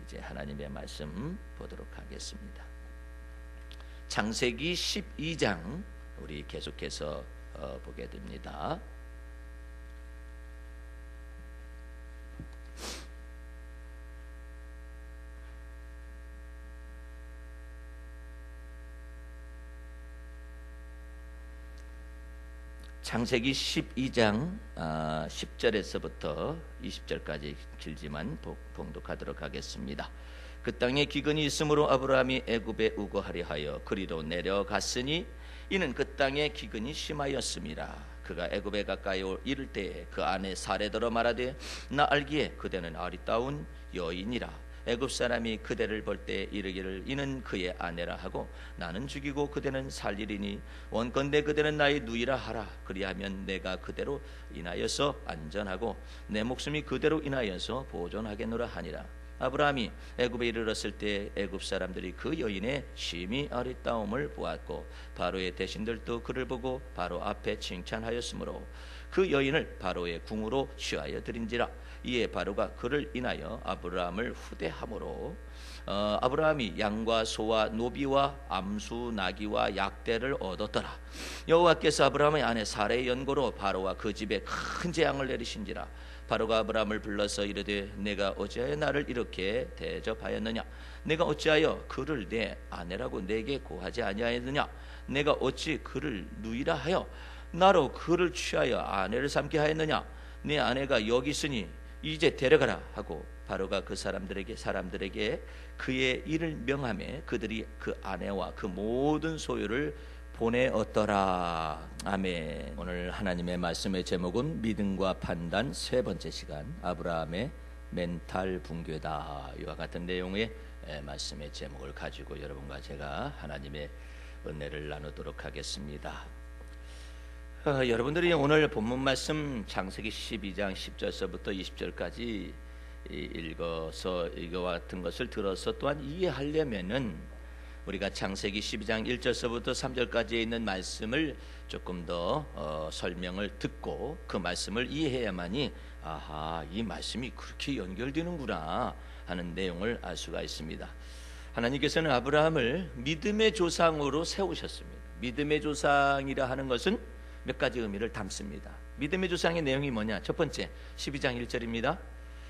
이제 하나님의 말씀 보도록 하겠습니다. 창세기 12장 우리 계속해서 보게 됩니다. 창세기 12장 10절에서부터 20절까지 길지만 봉독하도록 하겠습니다. 그 땅에 기근이 있으므로 아브라함이 애굽에 우거하려 하여 그리로 내려갔으니 이는 그 땅에 기근이 심하였음이라. 그가 애굽에 가까이 이를 때에 그 아내 사레더러 말하되 나 알기에 그대는 아리따운 여인이라. 애굽 사람이 그대를 볼 때 이르기를 이는 그의 아내라 하고 나는 죽이고 그대는 살리리니 원컨대 그대는 나의 누이라 하라. 그리하면 내가 그대로 인하여서 안전하고 내 목숨이 그대로 인하여서 보존하겠노라 하니라. 아브라함이 애굽에 이르렀을 때 애굽 사람들이 그 여인의 심히 아리따움을 보았고 바로의 대신들도 그를 보고 바로 앞에 칭찬하였으므로 그 여인을 바로의 궁으로 취하여 드린지라. 이에 바로가 그를 인하여 아브라함을 후대함으로 아브라함이 양과 소와 노비와 암수 나귀와 약대를 얻었더라. 여호와께서 아브라함의 아내 사레의 연고로 바로와 그 집에 큰 재앙을 내리신지라. 바로가 아브라함을 불러서 이르되 내가 어찌하여 나를 이렇게 대접하였느냐? 내가 어찌하여 그를 내 아내라고 내게 고하지 아니하였느냐? 내가 어찌 그를 누이라 하여 나로 그를 취하여 아내를 삼게 하였느냐? 내 아내가 여기 있으니 이제 데려가라 하고 바로가 그 사람들에게 그의 일을 명하매 그들이 그 아내와 그 모든 소유를 보내었더라. 아멘. 오늘 하나님의 말씀의 제목은 믿음과 판단 세 번째 시간 아브라함의 멘탈 붕괴다. 이와 같은 내용의 말씀의 제목을 가지고 여러분과 제가 하나님의 은혜를 나누도록 하겠습니다. 여러분들이 오늘 본문 말씀 창세기 12장 10절서부터 20절까지 읽어서 이거와 같은 것을 들어서 또한 이해하려면은 우리가 창세기 12장 1절서부터 3절까지에 있는 말씀을 조금 더 설명을 듣고 그 말씀을 이해해야만이 아하, 이 말씀이 그렇게 연결되는구나 하는 내용을 알 수가 있습니다. 하나님께서는 아브라함을 믿음의 조상으로 세우셨습니다. 믿음의 조상이라 하는 것은 몇 가지 의미를 담습니다. 믿음의 조상의 내용이 뭐냐? 첫 번째 12장 1절입니다.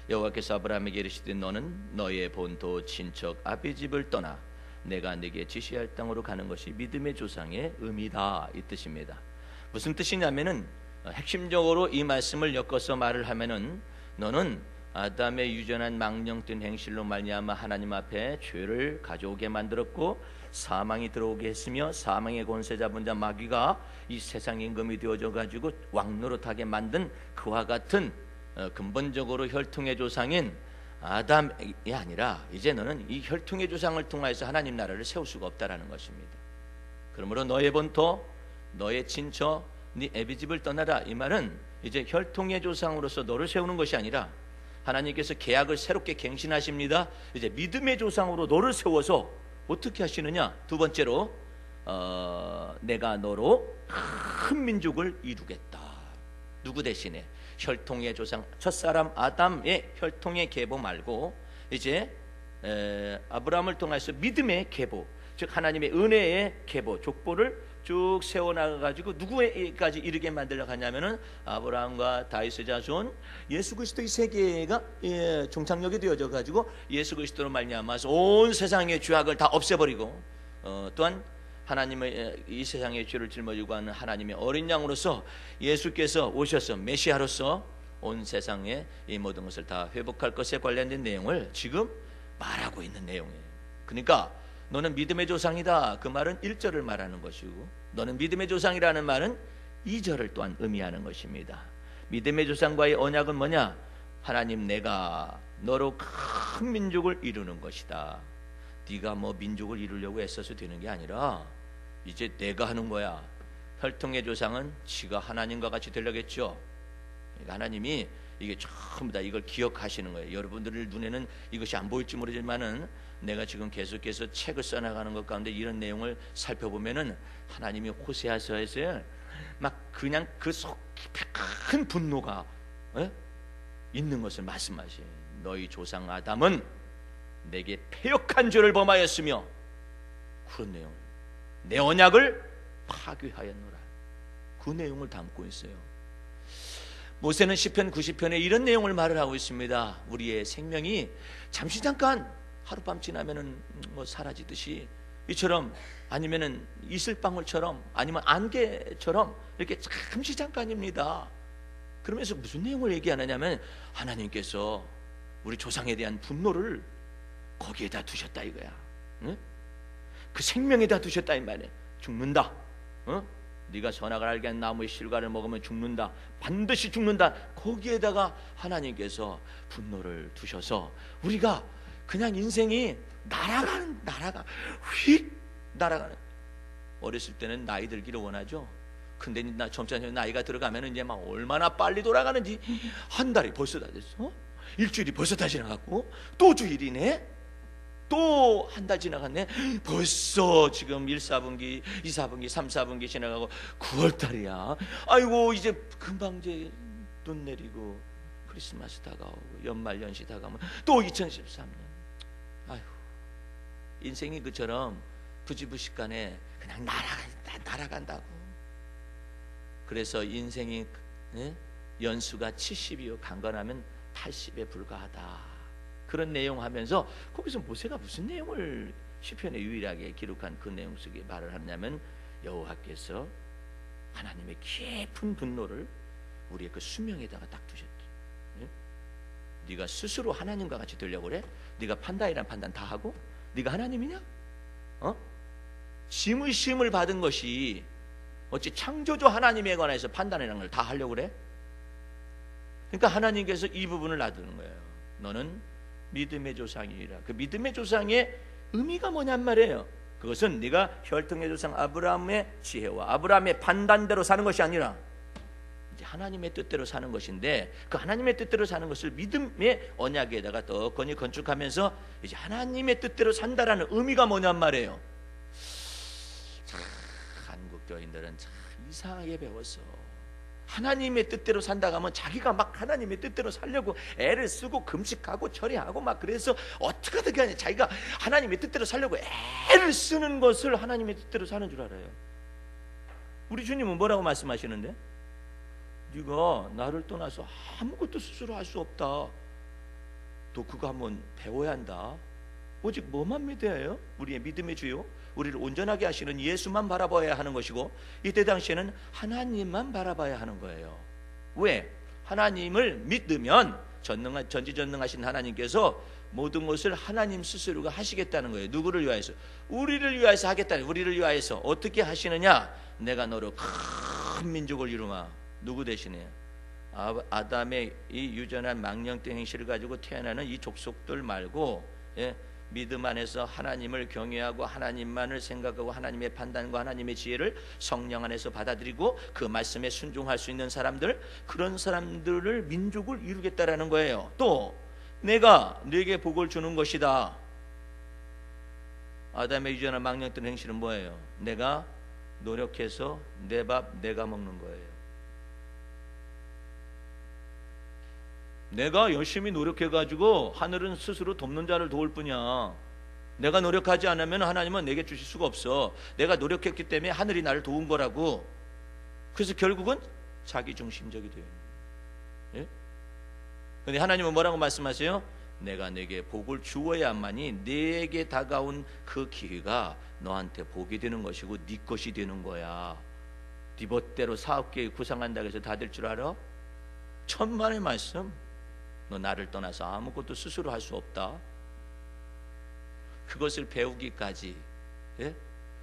여호와께서 아브라함에게 이르시되 너는 너의 본토 친척 아비 집을 떠나 내가 네게 지시할 땅으로 가는 것이 믿음의 조상의 의미다, 이 뜻입니다. 무슨 뜻이냐면은 핵심적으로 이 말씀을 엮어서 말을 하면은 너는 아담의 유전한 망령된 행실로 말미암아 하나님 앞에 죄를 가져오게 만들었고 사망이 들어오게 했으며 사망의 권세 잡은 자 마귀가 이 세상 임금이 되어져 가지고 왕노릇하게 만든 그와 같은 근본적으로 혈통의 조상인 아담이 아니라 이제 너는 이 혈통의 조상을 통하여서 하나님 나라를 세울 수가 없다라는 것입니다. 그러므로 너의 본토, 너의 친척, 네 애비집을 떠나라. 이 말은 이제 혈통의 조상으로서 너를 세우는 것이 아니라 하나님께서 계약을 새롭게 갱신하십니다. 이제 믿음의 조상으로 너를 세워서 어떻게 하시느냐? 두 번째로 내가 너로 큰 민족을 이루겠다. 누구 대신에? 혈통의 조상 첫사람 아담의 혈통의 계보 말고 이제 아브라함을 통해서 믿음의 계보, 즉 하나님의 은혜의 계보, 족보를 쭉 세워나가가지고 누구에까지 이르게 만들려고 하냐면은 아브라함과 다윗의 자손 예수 그리스도의 세계가 종착역이 되어져 가지고 예수 그리스도로 말미암아서 온 세상의 죄악을 다 없애버리고 또한 하나님의 이 세상의 죄를 짊어지고 하는 하나님의 어린 양으로서 예수께서 오셔서 메시아로서 온 세상의 이 모든 것을 다 회복할 것에 관련된 내용을 지금 말하고 있는 내용이에요. 그러니까 너는 믿음의 조상이다. 그 말은 1절을 말하는 것이고 너는 믿음의 조상이라는 말은 2절을 또한 의미하는 것입니다. 믿음의 조상과의 언약은 뭐냐? 하나님 내가 너로 큰 민족을 이루는 것이다. 네가 뭐 민족을 이루려고 애써서 되는 게 아니라 이제 내가 하는 거야. 혈통의 조상은 지가 하나님과 같이 되려겠죠. 그러니까 하나님이 이게 전부 다 이걸 기억하시는 거예요. 여러분들 눈에는 이것이 안 보일지 모르지만은 내가 지금 계속해서 책을 써나가는 것 가운데 이런 내용을 살펴보면은 하나님이 호세아서에서 막 그냥 그 속 깊이 큰 분노가 있는 것을 말씀하시요. 너희 조상 아담은 내게 패역한 죄를 범하였으며, 그런 내용, 내 언약을 파괴하였노라. 그 내용을 담고 있어요. 모세는 시편 90편에 이런 내용을 말을 하고 있습니다. 우리의 생명이 잠시 잠깐 하룻밤 지나면은 뭐 사라지듯이, 이처럼 아니면은 이슬방울처럼 아니면 안개처럼 이렇게 잠시 잠깐입니다. 그러면서 무슨 내용을 얘기하느냐면, 하나님께서 우리 조상에 대한 분노를 거기에다 두셨다 이거야. 응? 그 생명에다 두셨다 이 말이야. 죽는다. 네가 선악을 알게 한 나무의 실과를 먹으면 죽는다. 반드시 죽는다. 거기에다가 하나님께서 분노를 두셔서 우리가 그냥 인생이 휙 날아가는. 어렸을 때는 나이 들기를 원하죠. 근데 점점 나이가 들어가면 이제 막 얼마나 빨리 돌아가는지, 한 달이 벌써 다 됐어. 일주일이 벌써 다 지나갔고, 또 주일이네. 또 한 달 지나갔네. 벌써 지금 1, 4분기, 2, 4분기, 3, 4분기 지나가고 9월달이야. 아이고 이제 금방 이제 눈 내리고 크리스마스 다가오고 연말 연시 다가오면 또 2013년. 아이고, 인생이 그처럼 부지부식간에 그냥 날아간다고. 그래서 인생이 연수가 70이요 강건하면 80에 불과하다. 그런 내용 하면서 거기서 모세가 무슨 내용을 시편에 유일하게 기록한 그 내용 속에 말을 하냐면, 여호와께서 하나님의 깊은 분노를 우리의 그 수명에다가 딱 두셨지. 네가 스스로 하나님과 같이 되려고 그래? 네가 판단이란 판단 다 하고? 네가 하나님이냐? 짐의 심을 받은 것이 어찌 창조주 하나님에 관해서 판단이라는 걸 다 하려고 그래? 그러니까 하나님께서 이 부분을 놔두는 거예요. 너는 믿음의 조상이라. 그 믿음의 조상의 의미가 뭐냔 말이에요. 그것은 네가 혈통의 조상 아브라함의 지혜와 아브라함의 판단대로 사는 것이 아니라 이제 하나님의 뜻대로 사는 것인데, 그 하나님의 뜻대로 사는 것을 믿음의 언약에다가 떡건이 건축하면서 이제 하나님의 뜻대로 산다라는 의미가 뭐냔 말이에요. 참, 한국 교인들은 참 이상하게 배웠어. 하나님의 뜻대로 산다고 하면 자기가 막 하나님의 뜻대로 살려고 애를 쓰고 금식하고 처리하고 막, 그래서 어떻게든 그냥 자기가 하나님의 뜻대로 살려고 애를 쓰는 것을 하나님의 뜻대로 사는 줄 알아요. 우리 주님은 뭐라고 말씀하시는데? 네가 나를 떠나서 아무것도 스스로 할 수 없다. 너 그거 한번 배워야 한다. 오직 뭐만 믿어야 해요? 우리의 믿음의 주요, 우리를 온전하게 하시는 예수만 바라봐야 하는 것이고, 이때 당시에는 하나님만 바라봐야 하는 거예요. 왜? 하나님을 믿으면 전지전능하신 하나님께서 모든 것을 하나님 스스로가 하시겠다는 거예요. 누구를 위하여서? 우리를 위하여서 하겠다는. 우리를 위하여서 어떻게 하시느냐? 내가 너로 큰 민족을 이루마. 누구 대신에? 아담의 이 유전한 망령된 행실을 가지고 태어나는 이 족속들 말고, 믿음 안에서 하나님을 경외하고 하나님만을 생각하고 하나님의 판단과 하나님의 지혜를 성령 안에서 받아들이고 그 말씀에 순종할 수 있는 사람들, 그런 사람들을 민족을 이루겠다라는 거예요. 또 내가 네게 복을 주는 것이다. 아담의 유전한 망령된 행실은 뭐예요? 내가 노력해서 내 밥 내가 먹는 거예요. 내가 열심히 노력해가지고 하늘은 스스로 돕는 자를 도울 뿐이야. 내가 노력하지 않으면 하나님은 내게 주실 수가 없어. 내가 노력했기 때문에 하늘이 나를 도운 거라고. 그래서 결국은 자기중심적이 돼요. 예? 근데 하나님은 뭐라고 말씀하세요? 내가 내게 복을 주어야만이 내게 다가온 그 기회가 너한테 복이 되는 것이고 네 것이 되는 거야. 네 멋대로 사업계획 구상한다고 해서 다 될 줄 알아? 천만의 말씀. 너 나를 떠나서 아무것도 스스로 할 수 없다. 그것을 배우기까지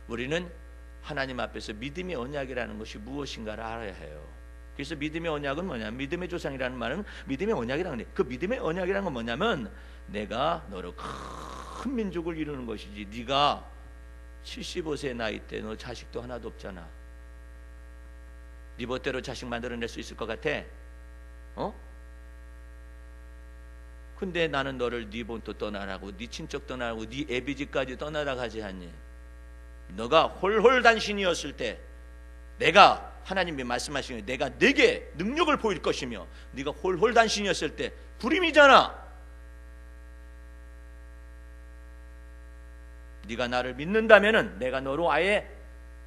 우리는 하나님 앞에서 믿음의 언약이라는 것이 무엇인가를 알아야 해요. 그래서 믿음의 언약은 뭐냐? 믿음의 조상이라는 말은 믿음의 언약이라는 거예요. 그 믿음의 언약이라는 건 뭐냐면 내가 너로 큰 민족을 이루는 것이지. 네가 75세 나이 때 너 자식도 하나도 없잖아. 네 멋대로 자식 만들어낼 수 있을 것 같아? 근데 나는 너를 네 본토 떠나라고, 네 친척 떠나라고, 네 애비집까지 떠나라 하지 않니? 너가 홀홀단신이었을 때 내가, 하나님이 말씀하시는 내가 네게 능력을 보일 것이며, 네가 홀홀단신이었을 때 불임이잖아. 네가 나를 믿는다면은 내가 너로 아예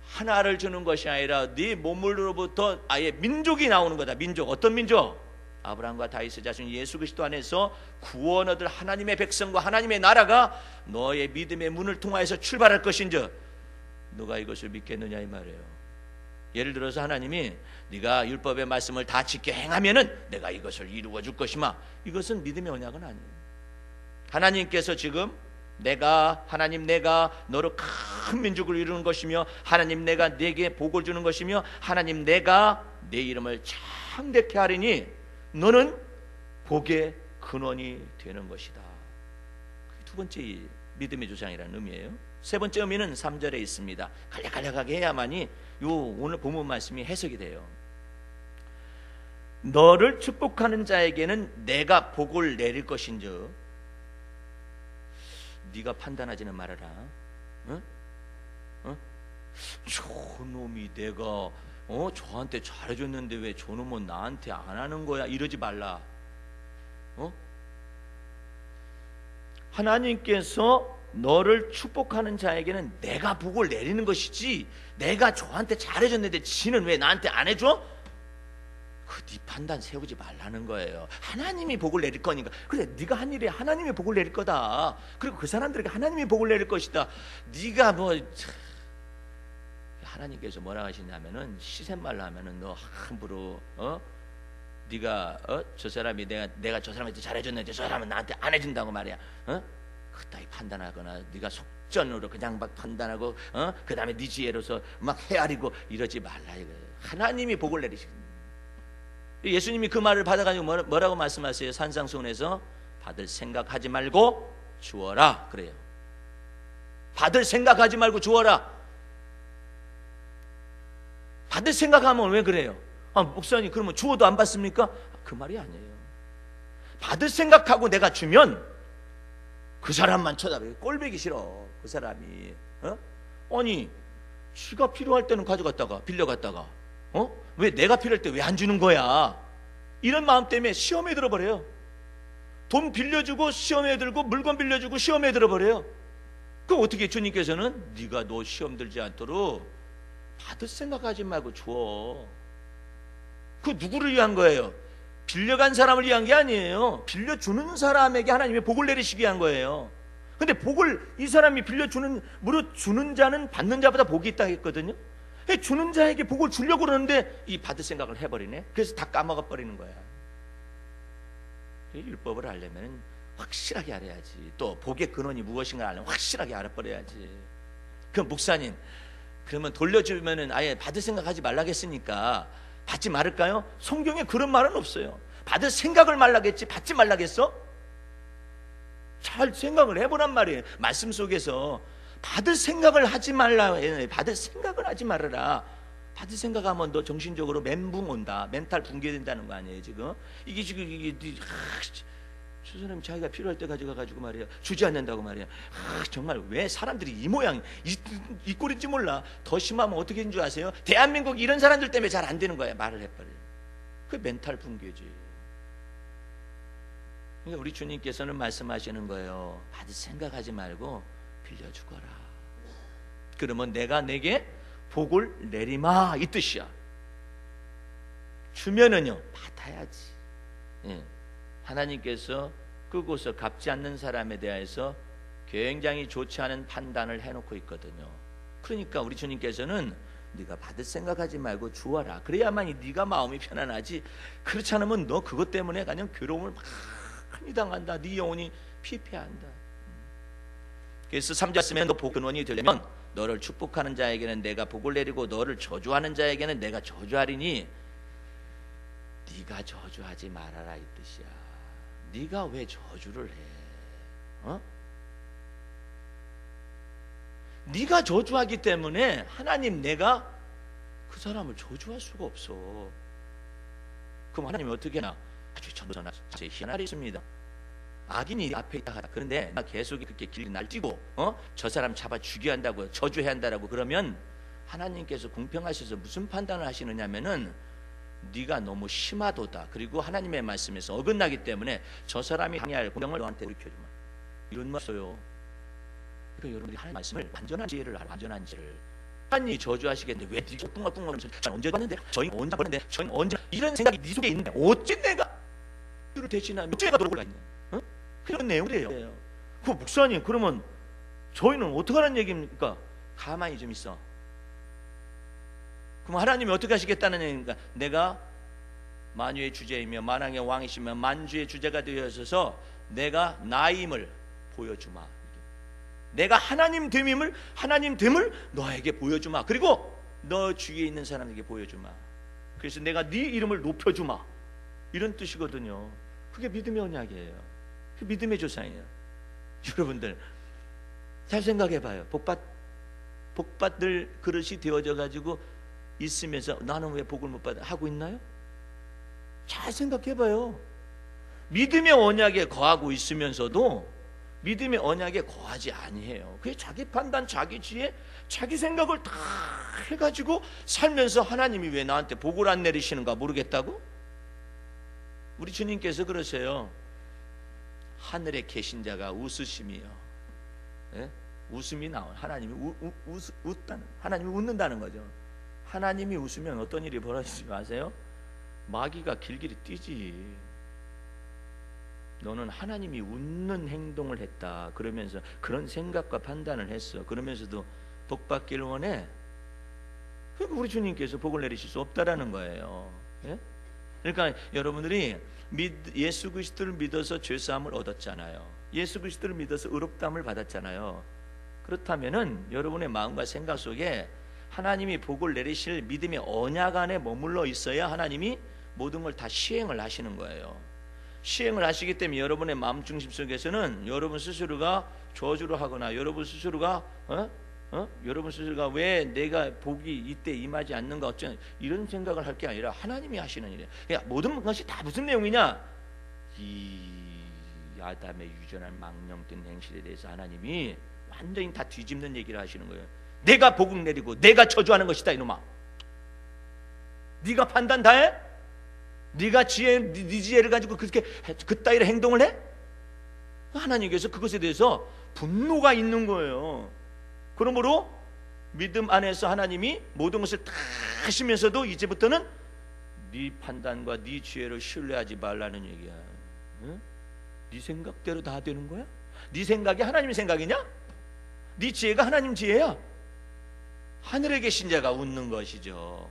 하나를 주는 것이 아니라 네 몸으로부터 아예 민족이 나오는 거다. 민족, 어떤 민족? 아브라함과 다윗의 자손 예수 그리스도 안에서 구원 얻을 하나님의 백성과 하나님의 나라가 너의 믿음의 문을 통하여서 출발할 것인즉 너가 이것을 믿겠느냐 이 말이에요. 예를 들어서 하나님이 네가 율법의 말씀을 다 지켜 행하면은 내가 이것을 이루어 줄 것이마. 이것은 믿음의 언약은 아니에요. 하나님께서 지금 하나님 내가 너로 큰 민족을 이루는 것이며 하나님 내가 네게 복을 주는 것이며 하나님 내가 내 이름을 창대케 하리니 너는 복의 근원이 되는 것이다. 그게 두 번째 믿음의 주장이라는 의미예요. 세 번째 의미는 3절에 있습니다. 간략하게 해야만이 요 오늘 본문 말씀이 해석이 돼요. 너를 축복하는 자에게는 내가 복을 내릴 것인즉 네가 판단하지는 말아라. 어? 어? 저놈이 내가 저한테 잘해줬는데 왜 저놈은 나한테 안 하는 거야? 이러지 말라. 하나님께서 너를 축복하는 자에게는 내가 복을 내리는 것이지 내가 저한테 잘해줬는데 지는 왜 나한테 안 해줘? 네 판단 세우지 말라는 거예요. 하나님이 복을 내릴 거니까. 그래, 네가 한 일에 하나님이 복을 내릴 거다. 그리고 그 사람들에게 하나님이 복을 내릴 것이다. 네가 하나님께서 뭐라 하시냐면은 시샘말로 하면은 너 함부로 네가 저 사람이 내가 저 사람한테 잘해줬는데 저 사람은 나한테 안 해준다고 말이야. 그따위 판단하거나 네가 속전으로 그냥 막 판단하고 그 다음에 네 지혜로서 막 헤아리고 이러지 말라 이거예요. 하나님이 복을 내리시는. 예수님이 그 말을 받아가지고 뭐라고 말씀하세요? 산상수훈에서 받을 생각하지 말고 주어라 그래요. 받을 생각하지 말고 주어라. 받을 생각하면 왜 그래요? 목사님 그러면 주어도 안 받습니까? 그 말이 아니에요. 받을 생각하고 내가 주면 그 사람만 쳐다봐요. 꼴보기 싫어 그 사람이. 아니 지가 필요할 때는 가져갔다가 빌려갔다가 왜 내가 필요할 때 왜 안 주는 거야? 이런 마음 때문에 시험에 들어버려요. 돈 빌려주고 시험에 들고 물건 빌려주고 시험에 들어버려요. 그럼 어떻게 주님께서는 네가 너 시험 들지 않도록 받을 생각하지 말고 줘. 그 누구를 위한 거예요? 빌려간 사람을 위한 게 아니에요. 빌려주는 사람에게 하나님의 복을 내리시기 위한 거예요. 근데 복을 이 사람이 빌려주는 무릇 주는 자는 받는 자보다 복이 있다 했거든요. 주는 자에게 복을 주려고 그러는데 이 받을 생각을 해버리네. 그래서 다 까먹어 버리는 거야. 율법을 알려면 확실하게 알아야지. 또 복의 근원이 무엇인가 알려면 확실하게 알아버려야지. 그럼 목사님 그러면 돌려주면은 아예 받을 생각하지 말라겠으니까 받지 말을까요? 성경에 그런 말은 없어요. 받을 생각을 말라겠지 받지 말라겠어? 잘 생각을 해보란 말이에요. 말씀 속에서 받을 생각을 하지 말라. 받을 생각을 하지 말아라. 받을 생각하면 너 정신적으로 멘붕 온다. 멘탈 붕괴된다는 거 아니에요 지금? 저 사람이 자기가 필요할 때 가져가가지고 말이야 주지 않는다고 말이야. 정말 왜 사람들이 이 모양 이 꼴인지 몰라. 더 심하면 어떻게 되는 줄 아세요? 대한민국 이런 사람들 때문에 잘 안 되는 거야. 말을 해버려요. 그게 멘탈 붕괴지. 그러니까 우리 주님께서는 말씀하시는 거예요. 받을 생각하지 말고 빌려주거라. 그러면 내가 내게 복을 내리마 이 뜻이야. 주면은요 받아야지. 하나님께서 그곳을 갚지 않는 사람에 대해서 굉장히 좋지 않은 판단을 해놓고 있거든요. 그러니까 우리 주님께서는 네가 받을 생각하지 말고 주어라. 그래야만 네가 마음이 편안하지. 그렇지 않으면 너 그것 때문에 그냥 괴로움을 많이 당한다. 네 영혼이 피폐한다. 그래서 3절 말씀에 너 복 근원이 되려면 너를 축복하는 자에게는 내가 복을 내리고 너를 저주하는 자에게는 내가 저주하리니 네가 저주하지 말아라 이 뜻이야. 네가 왜 저주를 해? 네가 저주하기 때문에 하나님 내가 그 사람을 저주할 수가 없어. 그럼 하나님이 어떻게 하나? 아주 전도나 제 희한하리 있습니다. 악인이 앞에 있다 하다. 그런데 계속 그렇게 길이 날뛰고 저 사람 잡아 죽여야 한다고 저주해야 한다라고 그러면 하나님께서 공평하셔서 무슨 판단을 하시느냐면은 네가 너무 심하도다. 그리고 하나님의 말씀에서 어긋나기 때문에 저 사람이 항의할 공평을 너한테 일으켜주마. 이런 말 써요. 그 여러분들이 하나님 말씀을 완전한 지혜를 알아. 완전한 지혜를. 하나님이 저주하시겠는데 왜 네가 뚱얼뚱얼하면서 언제 봤는데 저희 언제 봤는데 저희 언제 이런 생각이 네 속에 있는데 어째 내가 그를 대신하며 어째 내가 돌아가 있냐? 어? 그런 내용이에요. 그 목사님 그러면 저희는 어떻게 하는 얘기입니까? 가만히 좀 있어. 그럼 하나님이 어떻게 하시겠다는 얘기입니까? 내가 만유의 주제이며 만왕의 왕이시며 만주의 주제가 되어서 내가 나임을 보여주마. 내가 하나님 됨을 너에게 보여주마. 그리고 너 주위에 있는 사람에게 보여주마. 그래서 내가 네 이름을 높여주마. 이런 뜻이거든요. 그게 믿음의 언약이에요. 그게 믿음의 조상이에요. 여러분들 잘 생각해봐요. 복받을 그릇이 되어져 가지고 있으면서 나는 왜 복을 못 받아 하고 있나요? 잘 생각해봐요. 믿음의 언약에 거하고 있으면서도 믿음의 언약에 거하지 아니해요. 그게 자기 판단, 자기 지혜, 자기 생각을 다 해가지고 살면서 하나님이 왜 나한테 복을 안 내리시는가 모르겠다고? 우리 주님께서 그러세요. 하늘에 계신 자가 웃으심이요. 예? 웃음이 나와요. 하나님이 하나님이 웃는다는 거죠. 하나님이 웃으면 어떤 일이 벌어지지 마세요? 마귀가 길길이 뛰지. 너는 하나님이 웃는 행동을 했다. 그러면서 그런 생각과 판단을 했어. 그러면서도 복 받기를 원해. 그러니까 우리 주님께서 복을 내리실 수 없다라는 거예요. 예? 그러니까 여러분들이 예수 그리스도를 믿어서 죄 사함을 얻었잖아요. 예수 그리스도를 믿어서 의롭다함을 받았잖아요. 그렇다면은 여러분의 마음과 생각 속에 하나님이 복을 내리실 믿음의 언약 안에 머물러 있어야 하나님이 모든 걸 다 시행을 하시는 거예요. 시행을 하시기 때문에 여러분의 마음 중심 속에서는 여러분 스스로가 저주를 하거나 여러분 스스로가 왜 내가 복이 이때 임하지 않는가 어쩌나 이런 생각을 할 게 아니라 하나님이 하시는 일이에요. 그러니까 모든 것이 다 무슨 내용이냐? 이 아담의 유전한 망령된 행실에 대해서 하나님이 완전히 다 뒤집는 얘기를 하시는 거예요. 내가 복을 내리고 내가 저주하는 것이다 이놈아. 네가 판단 다 해? 네가 네 지혜를 가지고 그렇게 그따위로 행동을 해? 하나님께서 그것에 대해서 분노가 있는 거예요. 그러므로 믿음 안에서 하나님이 모든 것을 다 하시면서도 이제부터는 네 판단과 네 지혜를 신뢰하지 말라는 얘기야. 응? 네 생각대로 다 되는 거야? 네 생각이 하나님의 생각이냐? 네 지혜가 하나님 지혜야. 하늘에 계신 자가 웃는 것이죠.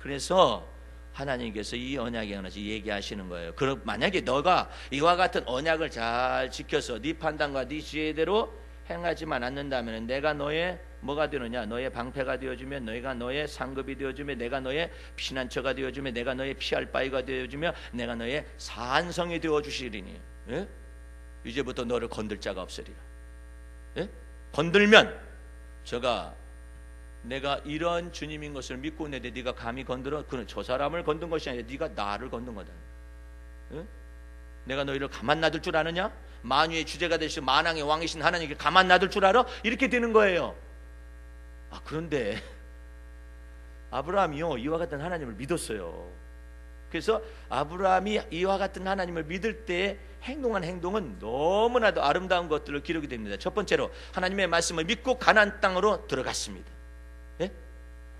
그래서 하나님께서 이 언약에 관해서 얘기하시는 거예요. 그럼 만약에 너가 이와 같은 언약을 잘 지켜서 네 판단과 네 지혜대로 행하지만 않는다면 내가 너의 뭐가 되느냐? 너의 방패가 되어주며 너희가 너의 상급이 되어주며 내가 너의 피난처가 되어주며 내가 너의 피할 바위가 되어주며 내가 너의 산성이 되어주시리니. 예? 이제부터 너를 건들 자가 없으리라. 예? 건들면 내가 이런 주님인 것을 믿고 있는데 네가 감히 건드려? 그는 저 사람을 건든 것이 아니라 네가 나를 건든 거다. 응? 내가 너희를 가만 놔둘 줄 아느냐? 만유의 주제가 되시고 만왕의 왕이신 하나님께 가만 놔둘 줄 알아? 이렇게 되는 거예요. 그런데 아브라함이요 이와 같은 하나님을 믿었어요. 그래서 아브라함이 이와 같은 하나님을 믿을 때 행동한 행동은 너무나도 아름다운 것들을 기록이 됩니다. 첫 번째로 하나님의 말씀을 믿고 가나안 땅으로 들어갔습니다. 예?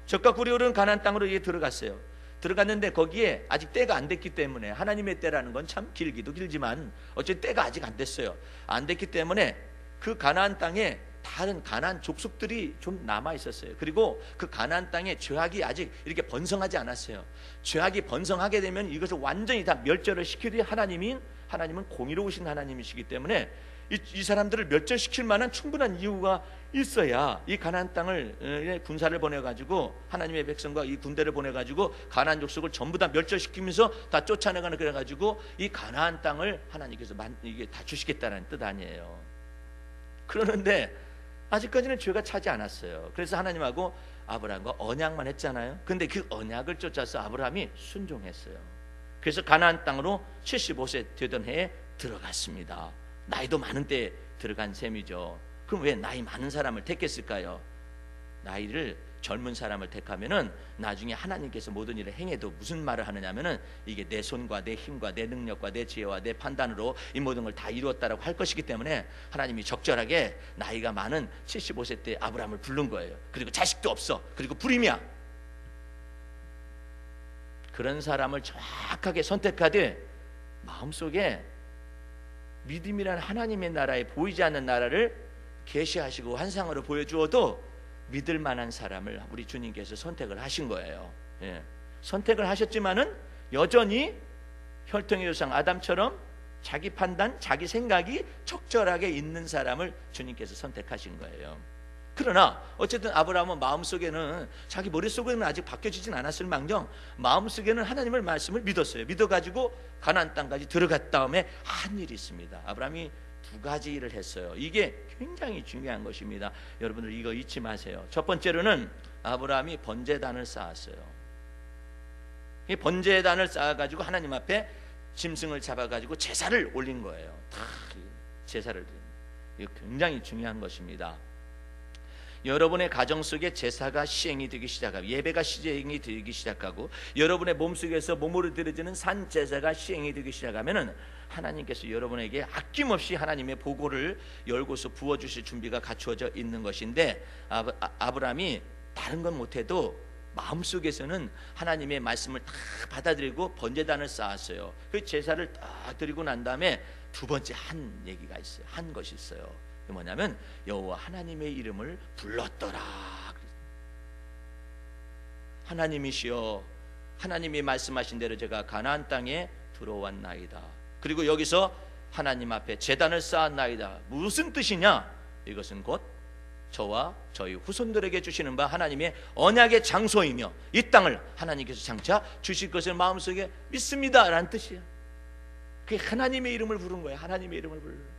적과 꿀이 흐르는 가나안 땅으로 들어갔어요. 들어갔는데 거기에 아직 때가 안 됐기 때문에 하나님의 때라는 건 참 길기도 길지만 어쨌든 때가 아직 안 됐어요. 안 됐기 때문에 그 가나안 땅에 다른 가나안 족속들이 좀 남아 있었어요. 그리고 그 가나안 땅에 죄악이 아직 이렇게 번성하지 않았어요. 죄악이 번성하게 되면 이것을 완전히 다 멸절을 시키되 하나님은 공의로우신 하나님이시기 때문에 이 사람들을 멸절시킬 만한 충분한 이유가 있어야 이 가나안 땅을 군사를 보내가지고 하나님의 백성과 이 군대를 보내가지고 가나안 족속을 전부 다 멸절시키면서 다 쫓아내가는 그래가지고 이 가나안 땅을 하나님께서 이게 다 주시겠다는 뜻 아니에요. 그러는데 아직까지는 죄가 차지 않았어요. 그래서 하나님하고 아브라함과 언약만 했잖아요. 근데 그 언약을 쫓아서 아브라함이 순종했어요. 그래서 가나안 땅으로 75세 되던 해에 들어갔습니다. 나이도 많은 때에 들어간 셈이죠. 그럼 왜 나이 많은 사람을 택했을까요? 나이를 젊은 사람을 택하면은 나중에 하나님께서 모든 일을 행해도 무슨 말을 하느냐면은 이게 내 손과 내 힘과 내 능력과 내 지혜와 내 판단으로 이 모든 걸 다 이루었다라고 할 것이기 때문에 하나님이 적절하게 나이가 많은 75세 때 아브라함을 부른 거예요. 그리고 자식도 없어. 그리고 불임이야. 그런 사람을 정확하게 선택하되 마음속에 믿음이라는 하나님의 나라에 보이지 않는 나라를 계시하시고 환상으로 보여주어도 믿을 만한 사람을 우리 주님께서 선택을 하신 거예요. 예. 선택을 하셨지만은 여전히 혈통의 조상 아담처럼 자기 판단, 자기 생각이 적절하게 있는 사람을 주님께서 선택하신 거예요. 그러나 어쨌든 아브라함은 마음속에는 자기 머릿속에는 아직 바뀌어지진 않았을 망정 마음속에는 하나님의 말씀을 믿었어요. 믿어가지고 가나안 땅까지 들어갔 다음에 한 일이 있습니다. 아브라함이 두 가지 일을 했어요. 이게 굉장히 중요한 것입니다. 여러분들 이거 잊지 마세요. 첫 번째로는 아브라함이 번제단을 쌓았어요. 이 번제단을 쌓아가지고 하나님 앞에 짐승을 잡아가지고 제사를 올린 거예요. 다 제사를 드린. 이거 굉장히 중요한 것입니다. 여러분의 가정 속에 제사가 시행이 되기 시작하고 예배가 시행이 되기 시작하고 여러분의 몸속에서 몸으로 드려지는 산 제사가 시행이 되기 시작하면은 하나님께서 여러분에게 아낌없이 하나님의 보고를 열고서 부어주실 준비가 갖추어져 있는 것인데 아브라함이 다른 건 못해도 마음속에서는 하나님의 말씀을 다 받아들이고 번제단을 쌓았어요. 그 제사를 다 드리고 난 다음에 두 번째 한 얘기가 있어요. 한 것이 있어요. 그게 뭐냐면 여호와 하나님의 이름을 불렀더라. 하나님이시여 하나님이 말씀하신 대로 제가 가나안 땅에 들어왔나이다. 그리고 여기서 하나님 앞에 제단을 쌓았나이다. 무슨 뜻이냐? 이것은 곧 저와 저희 후손들에게 주시는 바 하나님의 언약의 장소이며 이 땅을 하나님께서 장차 주실 것을 마음속에 믿습니다 라는 뜻이에요. 그게 하나님의 이름을 부른 거예요. 하나님의 이름을 부르는 거예요.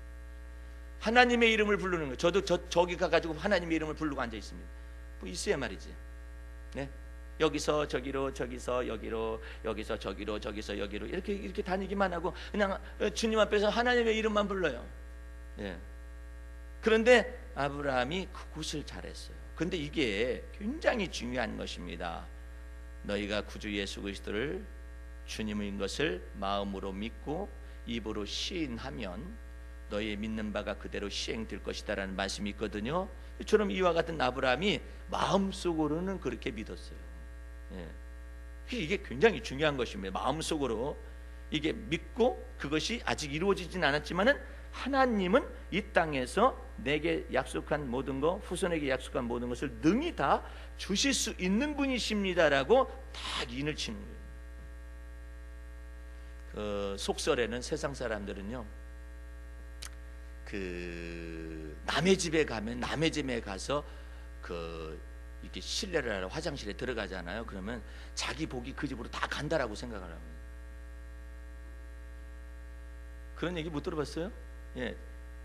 하나님의 이름을 부르는 거예요. 저도 저기 가가지고 하나님의 이름을 부르고 앉아 있습니다. 뭐 있어야 말이지. 네? 여기서 저기로, 저기서 여기로, 여기서 저기로, 저기서 여기로 이렇게 다니기만 하고 그냥 주님 앞에서 하나님의 이름만 불러요. 네. 그런데 아브라함이 그곳을 잘했어요. 그런데 이게 굉장히 중요한 것입니다. 너희가 구주 예수 그리스도를 주님인 것을 마음으로 믿고 입으로 시인하면 너희의 믿는 바가 그대로 시행될 것이다 라는 말씀이 있거든요. 이처럼 이와 같은 아브라함이 마음속으로는 그렇게 믿었어요. 예. 이게 굉장히 중요한 것입니다. 마음속으로 이게 믿고 그것이 아직 이루어지진 않았지만은 하나님은 이 땅에서 내게 약속한 모든 것, 후손에게 약속한 모든 것을 능히 다 주실 수 있는 분이십니다라고 딱 인을 치는 거예요. 그 속설에는 세상 사람들은요, 그 남의 집에 가면 남의 집에 가서 그 이렇게 실례를 하러 화장실에 들어가잖아요. 그러면 자기 복이 그 집으로 다 간다라고 생각을 합니다. 그런 얘기 못 들어봤어요? 예,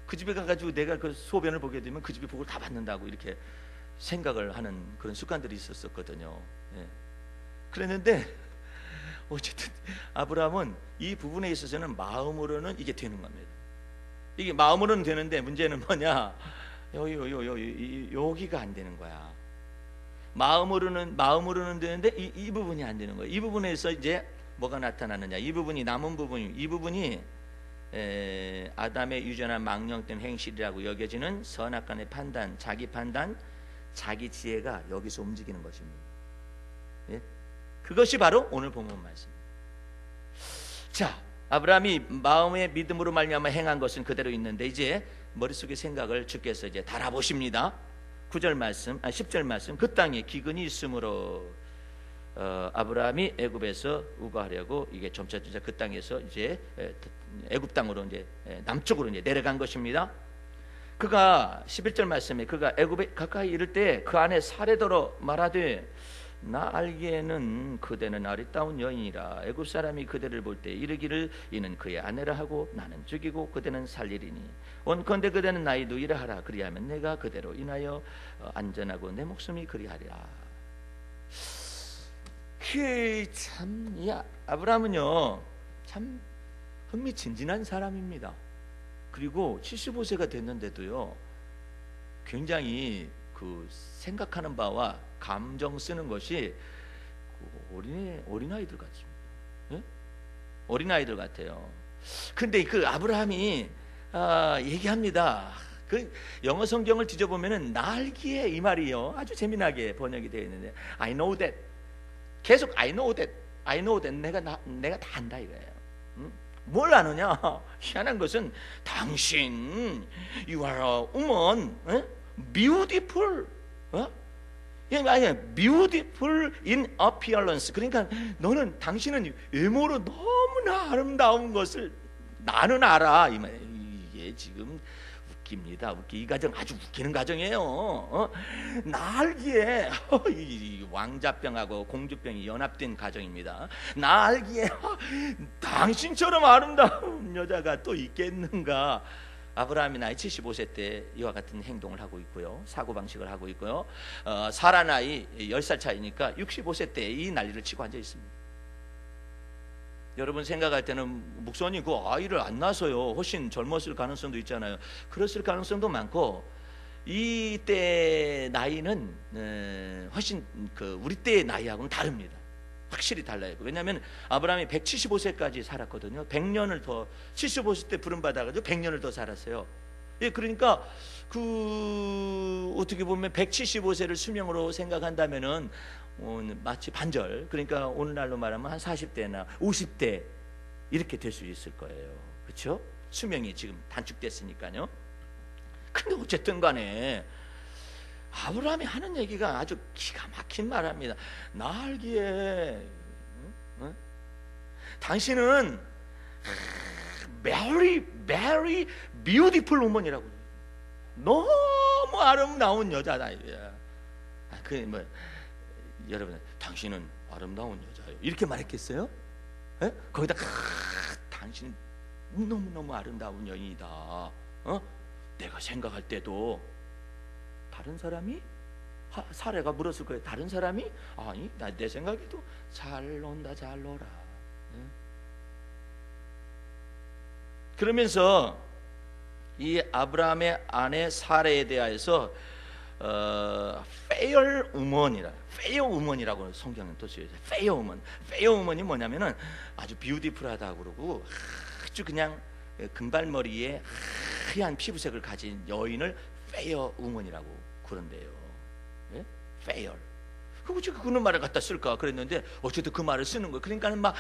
그 집에 가가지고 내가 그 소변을 보게 되면 그 집이 복을 다 받는다고 이렇게 생각을 하는 그런 습관들이 있었거든요. 예. 그랬는데 어쨌든 아브라함은 이 부분에 있어서는 마음으로는 이게 되는 겁니다. 이게 마음으로는 되는데 문제는 뭐냐? 여기가 안 되는 거야. 마음으로는 되는데 이 부분이 안 되는 거예요. 이 부분에서 이제 뭐가 나타나느냐? 이 부분이 남은 부분이 이 부분이 아담의 유전한 망령된 행실이라고 여겨지는 선악간의 판단, 자기 지혜가 여기서 움직이는 것입니다. 예? 그것이 바로 오늘 본문 말씀입니다. 자, 아브라함이 마음의 믿음으로 말미암아 행한 것은 그대로 있는데 이제 머릿속의 생각을 주께서 이제 달아보십니다. 9절 말씀, 10절 말씀. 그 땅에 기근이 있으므로 아브라함이 애굽에서 우거하려고 이게 점차 그 땅에서 이제 애굽 땅으로 이제 남쪽으로 이제 내려간 것입니다. 그가 11절 말씀에 그가 애굽에 가까이 이를 때 그 안에 사례더러 말하되 나 알기에는 그대는 아리따운 여인이라 애굽 사람이 그대를 볼 때 이르기를 이는 그의 아내라 하고 나는 죽이고 그대는 살리리니 원컨대 그대는 나이도 이러하라 그리하면 내가 그대로 인하여 안전하고 내 목숨이 그리하리라. 참, 아브라함은요 참 흥미진진한 사람입니다. 그리고 75세가 됐는데도요 굉장히 그 생각하는 바와 감정 쓰는 것이 어린 아이들 같습니다. 예? 어린 아이들 같아요. 근데 그 아브라함이 얘기합니다. 그 영어 성경을 뒤져보면은 날기에 이 말이요 아주 재미나게 번역이 되어 있는데 I know that 계속 I know that 내가 다 안다 이거예요. 뭘 아느냐? 희한한 것은 당신 you are a woman, beautiful, 아니 beautiful in appearance. 그러니까 당신은 외모로 너무나 아름다운 것을 나는 알아 이 말이에요. 이게 지금 웃깁니다. 이 가정 아주 웃기는 가정이에요. 나 알기에 이 왕자병하고 공주병이 연합된 가정입니다. 나 알기에 당신처럼 아름다운 여자가 또 있겠는가. 아브라함이 나이 75세 때 이와 같은 행동을 하고 있고요. 사고방식을 하고 있고요. 사라 나이 10살 차이니까 65세 때 이 난리를 치고 앉아 있습니다. 여러분 생각할 때는 목사님 그 아이를 안 낳아서요 훨씬 젊었을 가능성도 있잖아요. 그랬을 가능성도 많고 이때 나이는 훨씬 우리 때의 나이하고는 다릅니다. 확실히 달라요. 왜냐하면 아브라함이 175세까지 살았거든요. 100년을 더 75세 때 부름받아가지고 100년을 더 살았어요. 예, 그러니까 어떻게 보면 175세를 수명으로 생각한다면은 마치 반절, 그러니까 오늘날로 말하면 한 40대나 50대 이렇게 될 수 있을 거예요. 그렇죠? 수명이 지금 단축됐으니까요. 근데 어쨌든 간에 아브라함이 하는 얘기가 아주 기가 막힌 말합니다. 나 알기에 당신은 very beautiful woman이라고, 너무 아름다운 여자다. 여러분 당신은 아름다운 여자예요 이렇게 말했겠어요? 에? 거기다 당신은 너무너무 아름다운 여인이다. 내가 생각할 때도 다른 사람이 사례가 물었을 거예요. 다른 사람이 아니 내 생각에도 잘 논다 잘 놀아. 그러면서 이 아브라함의 아내 사례에 대하여서 fair woman이라고 성경은 또 쓰여요. fair woman이 뭐냐면은 아주 beautiful하다고 그러고 아주 그냥 금발머리에 하얀 피부색을 가진 여인을 fair woman이라고 그런대요. 예? fair. 그는 말을 갖다 쓸까 그랬는데 어쨌든 그 말을 쓰는 거예요. 그러니까는 막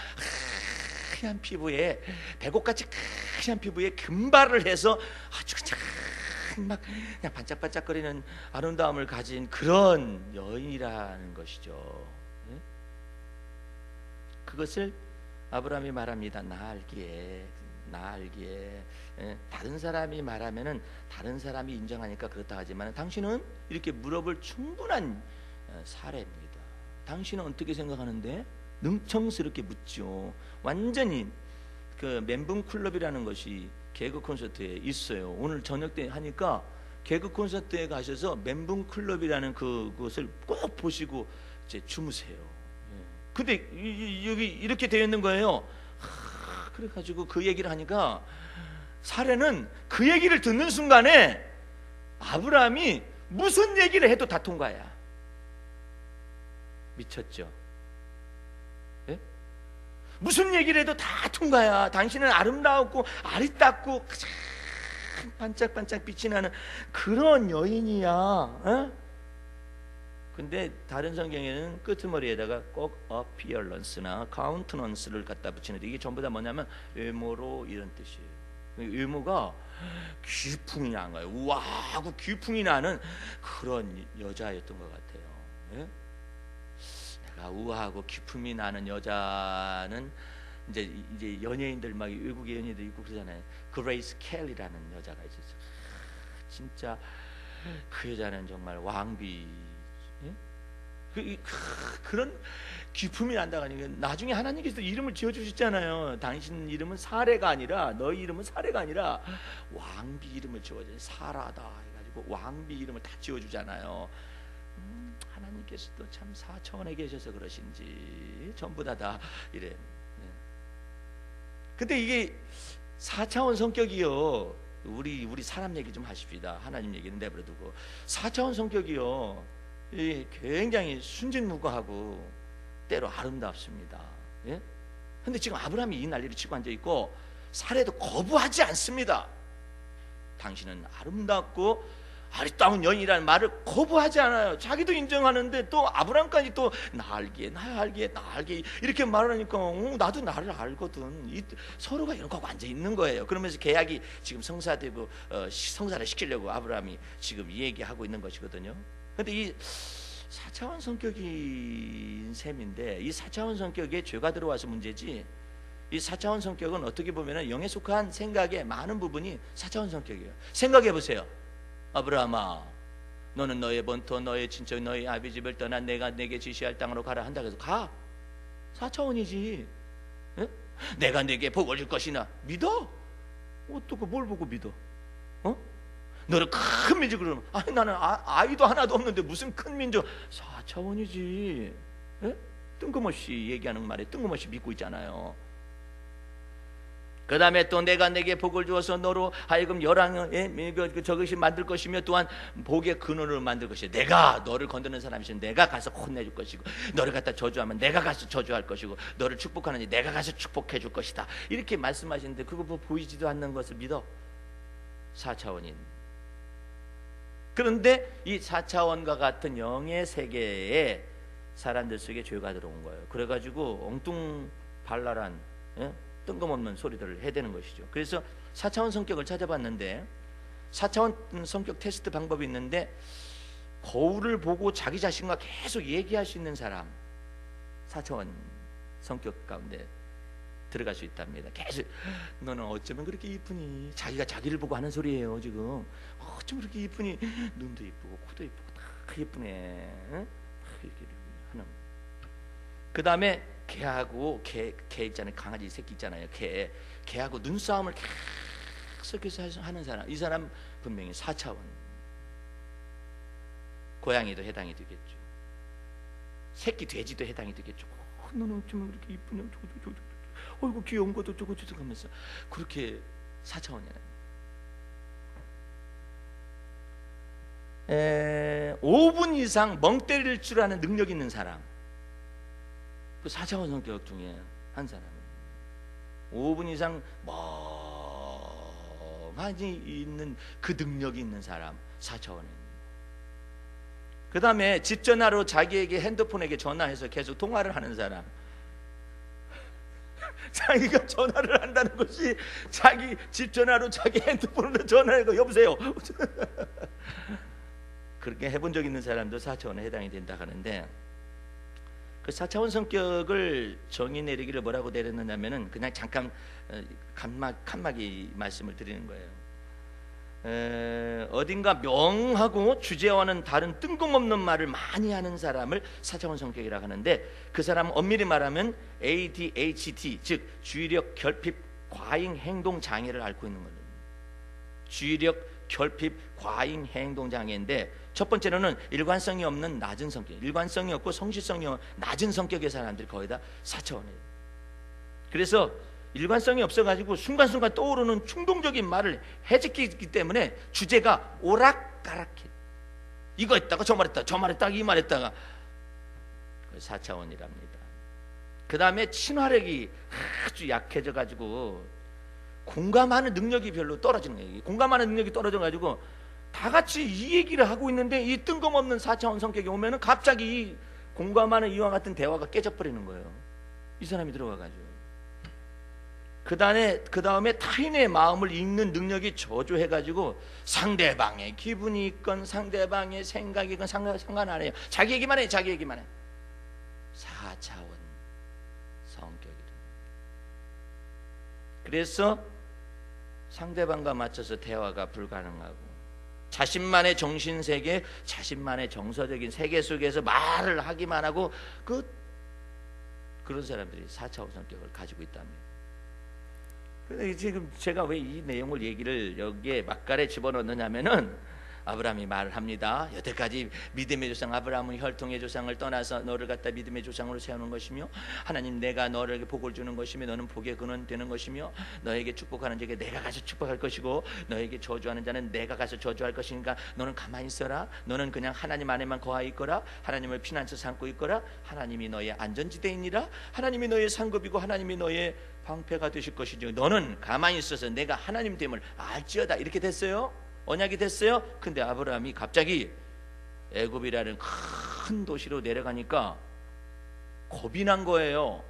하얀 피부에 배꼽같이 하얀 피부에 금발을 해서 아주 그냥 반짝반짝거리는 아름다움을 가진 그런 여인이라는 것이죠. 그것을 아브라함이 말합니다. 나 알기에 다른 사람이 말하면은 다른 사람이 인정하니까 그렇다 하지만 당신은 이렇게 물어볼 충분한 사례입니다. 당신은 어떻게 생각하는데? 능청스럽게 묻죠. 완전히 그 멘붕 클럽이라는 것이 개그 콘서트에 있어요. 오늘 저녁 때 하니까 개그 콘서트에 가셔서 멘붕 클럽이라는 그것을 꼭 보시고 이제 주무세요. 근데 여기 이렇게 되어 있는 거예요. 그래가지고 그 얘기를 하니까 사례는 그 얘기를 듣는 순간에 아브라함이 무슨 얘기를 해도 다 통과야. 미쳤죠. 예? 무슨 얘기를 해도 다 통과야. 당신은 아름다웠고 아리따고 반짝반짝 빛이 나는 그런 여인이야. 예? 근데 다른 성경에는 끄트머리에다가 꼭 appearance나 countenance를 갖다 붙이는데 이게 전부 다 뭐냐면 외모로 이런 뜻이에요. 외모가 귀풍이 나는 거예요. 우아하고 귀풍이 나는 그런 여자였던 것 같아요. 예? 내가 우아하고 귀풍이 나는 여자는 이제 연예인들 막 외국의 연예인들 있고 그러잖아요. 그레이스 켈리라는 여자가 있었어요. 진짜 그 여자는 정말 왕비. 그런 기품이 난다고 하니까 나중에 하나님께서 이름을 지어주셨잖아요. 당신 이름은 사례가 아니라 너희 이름은 사례가 아니라 왕비 이름을 지어줘요. 사라다 해가지고 왕비 이름을 다 지어주잖아요. 하나님께서도 참 사차원에 계셔서 그러신지 전부 다 이래. 근데 이게 4차원 성격이요. 우리 사람 얘기 좀 하십시다. 하나님 얘기는 내버려두고. 4차원 성격이요, 굉장히 순진무구하고 때로 아름답습니다. 예? 근데 지금 아브라함이 이 난리를 치고 앉아 있고 살해도 거부하지 않습니다. 당신은 아름답고 아리따운 여인이라는 말을 거부하지 않아요. 자기도 인정하는데 또 아브라함까지 또 나 알기에 이렇게 말하니까 나도 나를 알거든. 서로가 이렇게 하고 앉아 있는 거예요. 그러면서 계약이 지금 성사되고 성사를 시키려고 아브라함이 지금 이 얘기하고 있는 것이거든요. 근데 이 4차원 성격인 셈인데, 이 4차원 성격에 죄가 들어와서 문제지, 이 4차원 성격은 어떻게 보면 영에 속한 생각의 많은 부분이 4차원 성격이에요. 생각해 보세요. 아브라함아, 너는 너의 본토, 너의 친척, 너의 아비 집을 떠나 내가 내게 지시할 땅으로 가라 한다 그래서 가. 4차원이지. 예? 내가 내게 복을 줄 것이나 믿어? 어떻게 뭘 보고 믿어? 너를 큰 민족으로, 아니 나는 아이도 하나도 없는데 무슨 큰 민족. 4차원이지. 예? 뜬금없이 얘기하는 말에 뜬금없이 믿고 있잖아요. 그 다음에 또 내가 내게 복을 주어서 너로 하여금 열왕의 저것이 만들 것이며 또한 복의 근원을 만들 것이야. 내가 너를 건드는 사람이 있으면 내가 가서 혼내줄 것이고, 너를 갖다 저주하면 내가 가서 저주할 것이고, 너를 축복하느니 내가 가서 축복해 줄 것이다. 이렇게 말씀하시는데 그거 뭐 보이지도 않는 것을 믿어? 4차원인. 그런데 이 4차원과 같은 영의 세계에 사람들 속에 죄가 들어온 거예요. 그래가지고 엉뚱발랄한, 예? 뜬금없는 소리들을 해대는 것이죠. 그래서 4차원 성격을 찾아봤는데, 4차원 성격 테스트 방법이 있는데, 거울을 보고 자기 자신과 계속 얘기할 수 있는 사람, 4차원 성격 가운데 들어갈 수 있답니다. 계속 너는 어쩌면 그렇게 이쁘니, 자기가 자기를 보고 하는 소리예요. 지금 어쩌면 그렇게 이쁘니, 눈도 이쁘고 코도 이쁘고 다 예쁘네. 이렇게 하는. 그 다음에 개하고 개 있잖아요. 강아지 새끼 있잖아요. 개하고 눈싸움을 계속해서 하는 사람, 이 사람 분명히 4차원. 고양이도 해당이 되겠죠. 새끼 돼지도 해당이 되겠죠. 너는 어쩌면 그렇게 이쁘냐, 저거 어이구 귀여운 것도 저거 하면서 그렇게 4차원이라는. 5분 이상 멍 때릴 줄 아는 능력 있는 사람, 그 4차원 성격 중에 한 사람은 5분 이상 멍하니 있는 그 능력이 있는 사람, 4차원입니다. 그 다음에 집 전화로 자기에게 핸드폰에게 전화해서 계속 통화를 하는 사람, 자기가 전화를 한다는 것이 자기 집 전화로 자기 핸드폰으로 전화해서 여보세요 그렇게 해본 적 있는 사람도 4차원에 해당이 된다 하는데, 그 4차원 성격을 정의 내리기를 뭐라고 내렸느냐면은 그냥 잠깐 칸막이 말씀을 드리는 거예요. 어딘가 명하고 주제와는 다른 뜬금없는 말을 많이 하는 사람을 4차원 성격이라고 하는데, 그 사람은 엄밀히 말하면 ADHD, 즉 주의력 결핍 과잉 행동 장애를 앓고 있는 거예요. 주의력 결핍 과잉 행동 장애인데, 첫 번째로는 일관성이 없는 낮은 성격, 일관성이 없고 성실성이 낮은 성격의 사람들이 거의 다 4차원이에요. 그래서 일관성이 없어가지고 순간순간 떠오르는 충동적인 말을 해짓기 때문에 주제가 오락가락해. 이거 했다가 저 말했다가 저 말했다가 이 말했다가 4차원이랍니다. 그 다음에 친화력이 아주 약해져가지고 공감하는 능력이 별로 떨어지는 거예요. 공감하는 능력이 떨어져가지고 다 같이 이 얘기를 하고 있는데 이 뜬금없는 4차원 성격이 오면은 갑자기 이 공감하는 이와 같은 대화가 깨져버리는 거예요. 이 사람이 들어가가지고. 그 다음에 타인의 마음을 읽는 능력이 저조해가지고 상대방의 기분이 있건 상대방의 생각이 있건 상관 안 해요. 자기 얘기만 해, 자기 얘기만 해. 4차원 성격이다. 그래서 상대방과 맞춰서 대화가 불가능하고, 자신만의 정신세계, 자신만의 정서적인 세계 속에서 말을 하기만 하고 그런 사람들이 4차원 성격을 가지고 있답니다. 근데 지금 제가 왜 이 내용을 얘기를 여기에 막간에 집어넣느냐면은, 아브라함이 말을 합니다. 여태까지 믿음의 조상 아브라함은 혈통의 조상을 떠나서 너를 갖다 믿음의 조상으로 세우는 것이며, 하나님 내가 너에게 복을 주는 것이며 너는 복의 근원 되는 것이며, 너에게 축복하는 자에게 내가 가서 축복할 것이고 너에게 저주하는 자는 내가 가서 저주할 것이니까 너는 가만히 있어라. 너는 그냥 하나님 안에만 거하여 있거라. 하나님을 피난처 삼고 있거라. 하나님이 너의 안전지대이니라. 하나님이 너의 상급이고 하나님이 너의 방패가 되실 것이지 너는 가만히 있어서 내가 하나님 됨을 알지어다. 이렇게 됐어요. 언약이 됐어요. 근데 아브라함이 갑자기 애굽이라는 큰 도시로 내려가니까 겁이 난 거예요.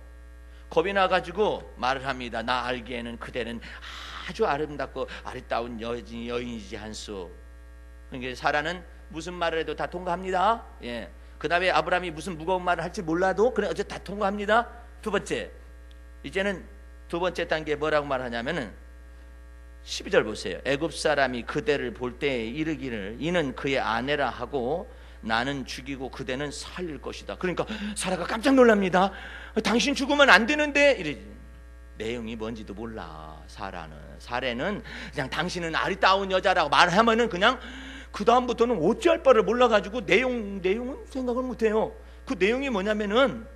겁이 나가지고 말을 합니다. 나 알기에는 그대는 아주 아름답고 아리따운 여인이지 한수. 그러니까 사라는 무슨 말을 해도 다 통과합니다. 예. 그 다음에 아브라함이 무슨 무거운 말을 할지 몰라도 그래 어째 다 통과합니다. 두 번째, 이제는 두 번째 단계에 뭐라고 말하냐면은 12절 보세요. 애굽 사람이 그대를 볼 때에 이르기를 이는 그의 아내라 하고 나는 죽이고 그대는 살릴 것이다. 그러니까 사라가 깜짝 놀랍니다. 당신 죽으면 안 되는데 이래. 내용이 뭔지도 몰라. 사라는 그냥 당신은 아리따운 여자라고 말하면은 그냥 그 다음부터는 어찌할 바를 몰라가지고 내용은 생각을 못해요. 그 내용이 뭐냐면은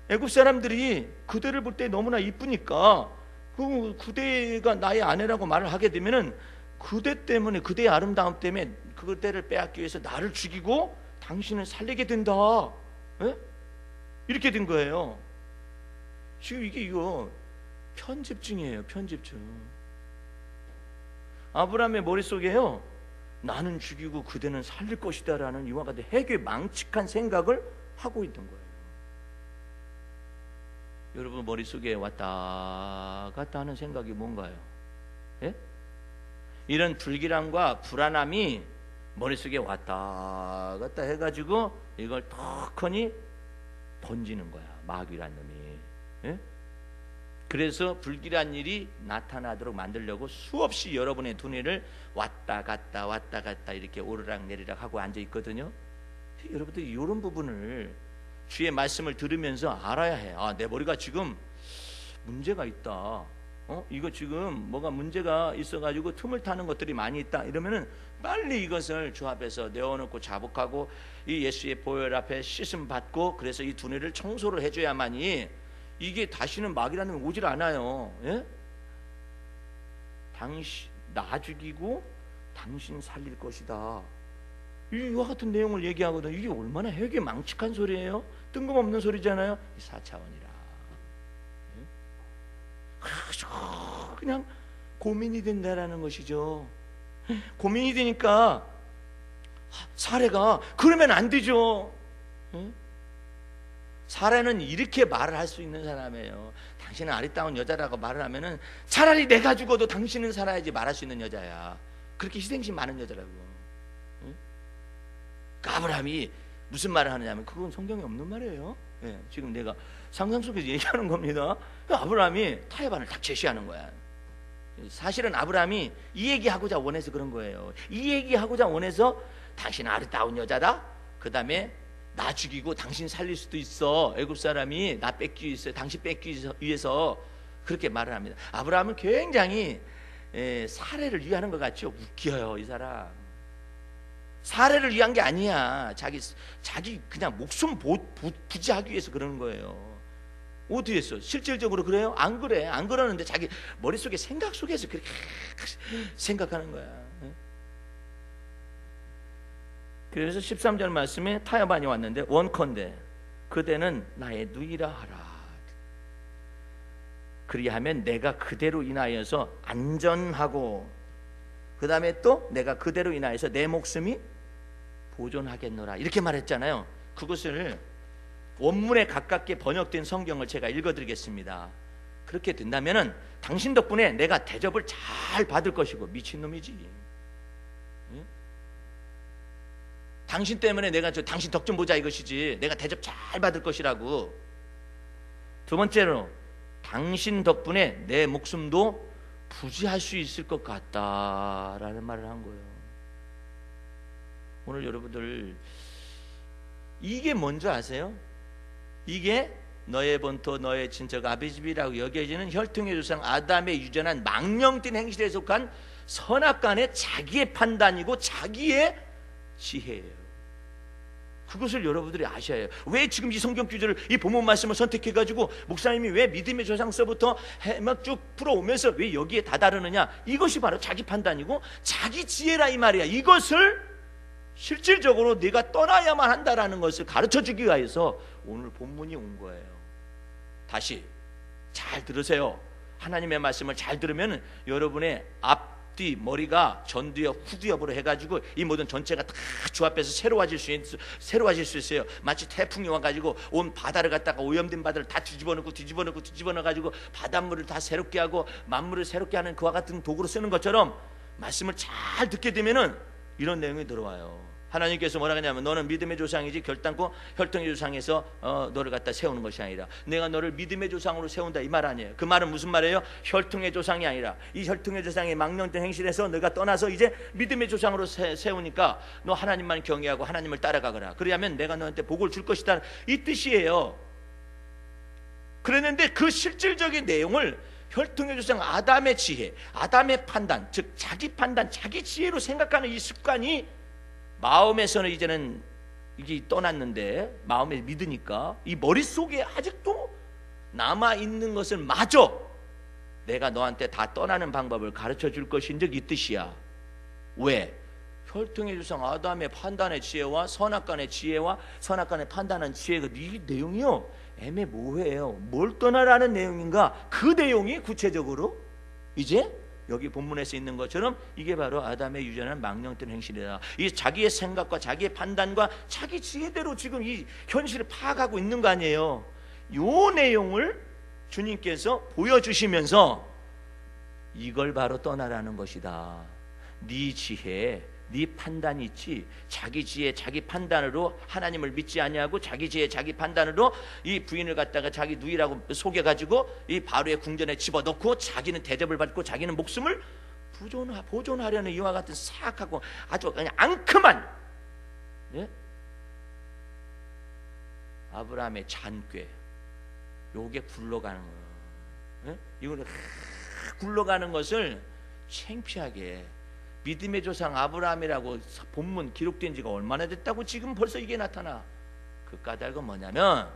애굽 사람들이 그대를 볼 때 너무나 이쁘니까 그대가 나의 아내라고 말을 하게 되면은 그대 때문에, 그대의 아름다움 때문에 그대를 빼앗기 위해서 나를 죽이고 당신을 살리게 된다. 에? 이렇게 된 거예요. 지금 이거 편집증이에요. 편집증. 아브라함의 머릿속에요, 나는 죽이고 그대는 살릴 것이다 라는 이와 같은 해괴 망측한 생각을 하고 있는 거예요. 여러분 머릿속에 왔다 갔다 하는 생각이 뭔가요? 예? 이런 불길함과 불안함이 머릿속에 왔다 갔다 해가지고 이걸 턱하니 던지는 거야, 마귀란 놈이. 예? 그래서 불길한 일이 나타나도록 만들려고 수없이 여러분의 두뇌를 왔다 갔다 이렇게 오르락 내리락 하고 앉아 있거든요. 여러분들 이런 부분을 주의 말씀을 들으면서 알아야 해. 내 머리가 지금 문제가 있다. 이거 지금 뭐가 문제가 있어가지고 틈을 타는 것들이 많이 있다. 이러면은 빨리 이것을 주 앞에서 내어놓고 자복하고 이 예수의 보혈 앞에 씻음 받고, 그래서 이 두뇌를 청소를 해줘야만이 이게 다시는 마귀라는 놈이 오질 않아요. 예? 나 죽이고 당신 살릴 것이다. 이와 같은 내용을 얘기하거든. 이게 얼마나 해괴 망측한 소리예요. 뜬금없는 소리잖아요. 4차원이라. 그냥 고민이 된다라는 것이죠. 고민이 되니까 사례가 그러면 안 되죠. 사례는 이렇게 말을 할 수 있는 사람이에요. 당신은 아리따운 여자라고 말을 하면은 차라리 내가 죽어도 당신은 살아야지 말할 수 있는 여자야. 그렇게 희생심 많은 여자라고. 아브라함이 무슨 말을 하느냐면 그건 성경에 없는 말이에요. 예, 지금 내가 상상 속에서 얘기하는 겁니다. 아브라함이 타협안을 딱 제시하는 거야. 사실은 아브라함이 이 얘기하고자 원해서 그런 거예요. 이 얘기하고자 원해서 당신 아리따운 여자다. 그 다음에 나 죽이고 당신 살릴 수도 있어. 애굽 사람이 나 뺏기 위해서, 당신 뺏기 위해서 그렇게 말을 합니다. 아브라함은 굉장히 사례를 위하는 것 같죠. 웃겨요, 이 사람. 사례를 위한 게 아니야. 자기 그냥 목숨 부지하기 위해서 그러는 거예요. 어떻게 했어? 실질적으로 그래요? 안 그래. 안 그러는데 자기 머릿속에 생각 속에서 그렇게 생각하는 거야. 그래서 13절 말씀에 타협안이 왔는데 원컨대 그대는 나의 누이라 하라. 그리하면 내가 그대로 인하여서 안전하고, 그 다음에 또 내가 그대로 인하여서 내 목숨이 보존하겠노라. 이렇게 말했잖아요. 그것을 원문에 가깝게 번역된 성경을 제가 읽어드리겠습니다. 그렇게 된다면은 당신 덕분에 내가 대접을 잘 받을 것이고, 미친놈이지. 응? 당신 때문에 내가 당신 덕 좀 보자 이것이지, 내가 대접 잘 받을 것이라고. 두 번째로 당신 덕분에 내 목숨도 부지할 수 있을 것 같다라는 말을 한 거예요. 오늘 여러분들 이게 뭔지 아세요? 이게 너의 본토 너의 친척 아비집이라고 여겨지는 혈통의 조상 아담의 유전한 망령된 행실에 속한 선악간의 자기의 판단이고 자기의 지혜예요. 그것을 여러분들이 아셔야 해요. 왜 지금 이 성경 구절을, 이 본문 말씀을 선택해가지고 목사님이 왜 믿음의 조상서부터 막 쭉 풀어오면서 왜 여기에 다다르느냐? 이것이 바로 자기 판단이고 자기 지혜라 이 말이야. 이것을 실질적으로 네가 떠나야만 한다라는 것을 가르쳐주기 위해서 오늘 본문이 온 거예요. 다시 잘 들으세요. 하나님의 말씀을 잘 들으면 여러분의 앞뒤 머리가 전두엽 후두엽으로 해가지고 이 모든 전체가 다 조합해서 새로워질 수 있어요. 마치 태풍이 와가지고 온 바다를 갖다가 오염된 바다를 다 뒤집어넣고 바닷물을 다 새롭게 하고 만물을 새롭게 하는 그와 같은 도구로 쓰는 것처럼 말씀을 잘 듣게 되면은 이런 내용이 들어와요. 하나님께서 뭐라 하냐면 너는 믿음의 조상이지 결단코 혈통의 조상에서 너를 갖다 세우는 것이 아니라 내가 너를 믿음의 조상으로 세운다 이 말 아니에요. 그 말은 무슨 말이에요? 혈통의 조상이 아니라 이 혈통의 조상의 망령된 행실에서 너가 떠나서 이제 믿음의 조상으로 세우니까 너 하나님만 경외하고 하나님을 따라가거라. 그래야면 내가 너한테 복을 줄 것이다 이 뜻이에요. 그랬는데 그 실질적인 내용을 혈통의 조상 아담의 지혜, 아담의 판단, 즉 자기 판단, 자기 지혜로 생각하는 이 습관이 마음에서는 이제는 이게 떠났는데 마음에 믿으니까 이 머릿속에 아직도 남아있는 것을 마저 내가 너한테 다 떠나는 방법을 가르쳐 줄 것인즉 이 뜻이야. 왜? 혈통의 조상 아담의 판단의 지혜와 선악간의 지혜와 선악간의 판단한 지혜가 이 내용이요 애매모호해요. 뭘 떠나라는 내용인가? 그 내용이 구체적으로 이제 여기 본문에서 있는 것처럼 이게 바로 아담의 유전한 망령된 행실이다. 이 자기의 생각과 자기의 판단과 자기 지혜대로 지금 이 현실을 파악하고 있는 거 아니에요. 이 내용을 주님께서 보여주시면서 이걸 바로 떠나라는 것이다. 네 지혜, 네 판단이 있지. 자기 지혜, 자기 판단으로 하나님을 믿지 아니하고 자기 지혜, 자기 판단으로 이 부인을 갖다가 자기 누이라고 속여가지고 이 바로의 궁전에 집어넣고 자기는 대접을 받고 자기는 목숨을 보존하려는 이와 같은 사악하고 아주 그냥 앙큼한 아브라함의 잔꾀, 요게 굴러가는 거예요. 이거는 굴러가는 것을 창피하게 믿음의 조상 아브라함이라고 본문 기록된 지가 얼마나 됐다고 지금 벌써 이게 나타나. 그 까닭은 뭐냐면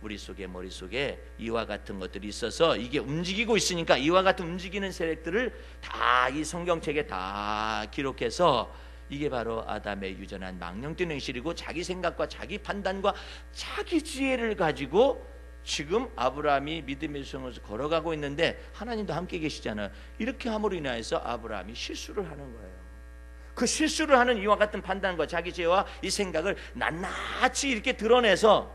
우리 속에 머릿속에 이와 같은 것들이 있어서 이게 움직이고 있으니까 이와 같은 움직이는 세력들을 다 이 성경책에 다 기록해서 이게 바로 아담의 유전한 망령된 행실이고 자기 생각과 자기 판단과 자기 지혜를 가지고 지금 아브라함이 믿음의 조상으로서 걸어가고 있는데 하나님도 함께 계시잖아요. 이렇게 함으로 인하여서 아브라함이 실수를 하는 거예요. 그 실수를 하는 이와 같은 판단과 자기 지혜와 이 생각을 낱낱이 이렇게 드러내서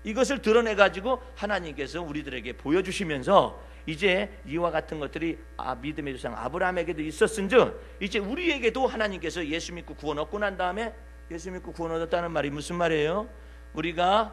이것을 드러내가지고 하나님께서 우리들에게 보여주시면서 이제 이와 같은 것들이 믿음의 조상 아브라함에게도 있었은즉 이제 우리에게도 하나님께서 예수 믿고 구원 얻고 난 다음에 예수 믿고 구원 얻었다는 말이 무슨 말이에요? 우리가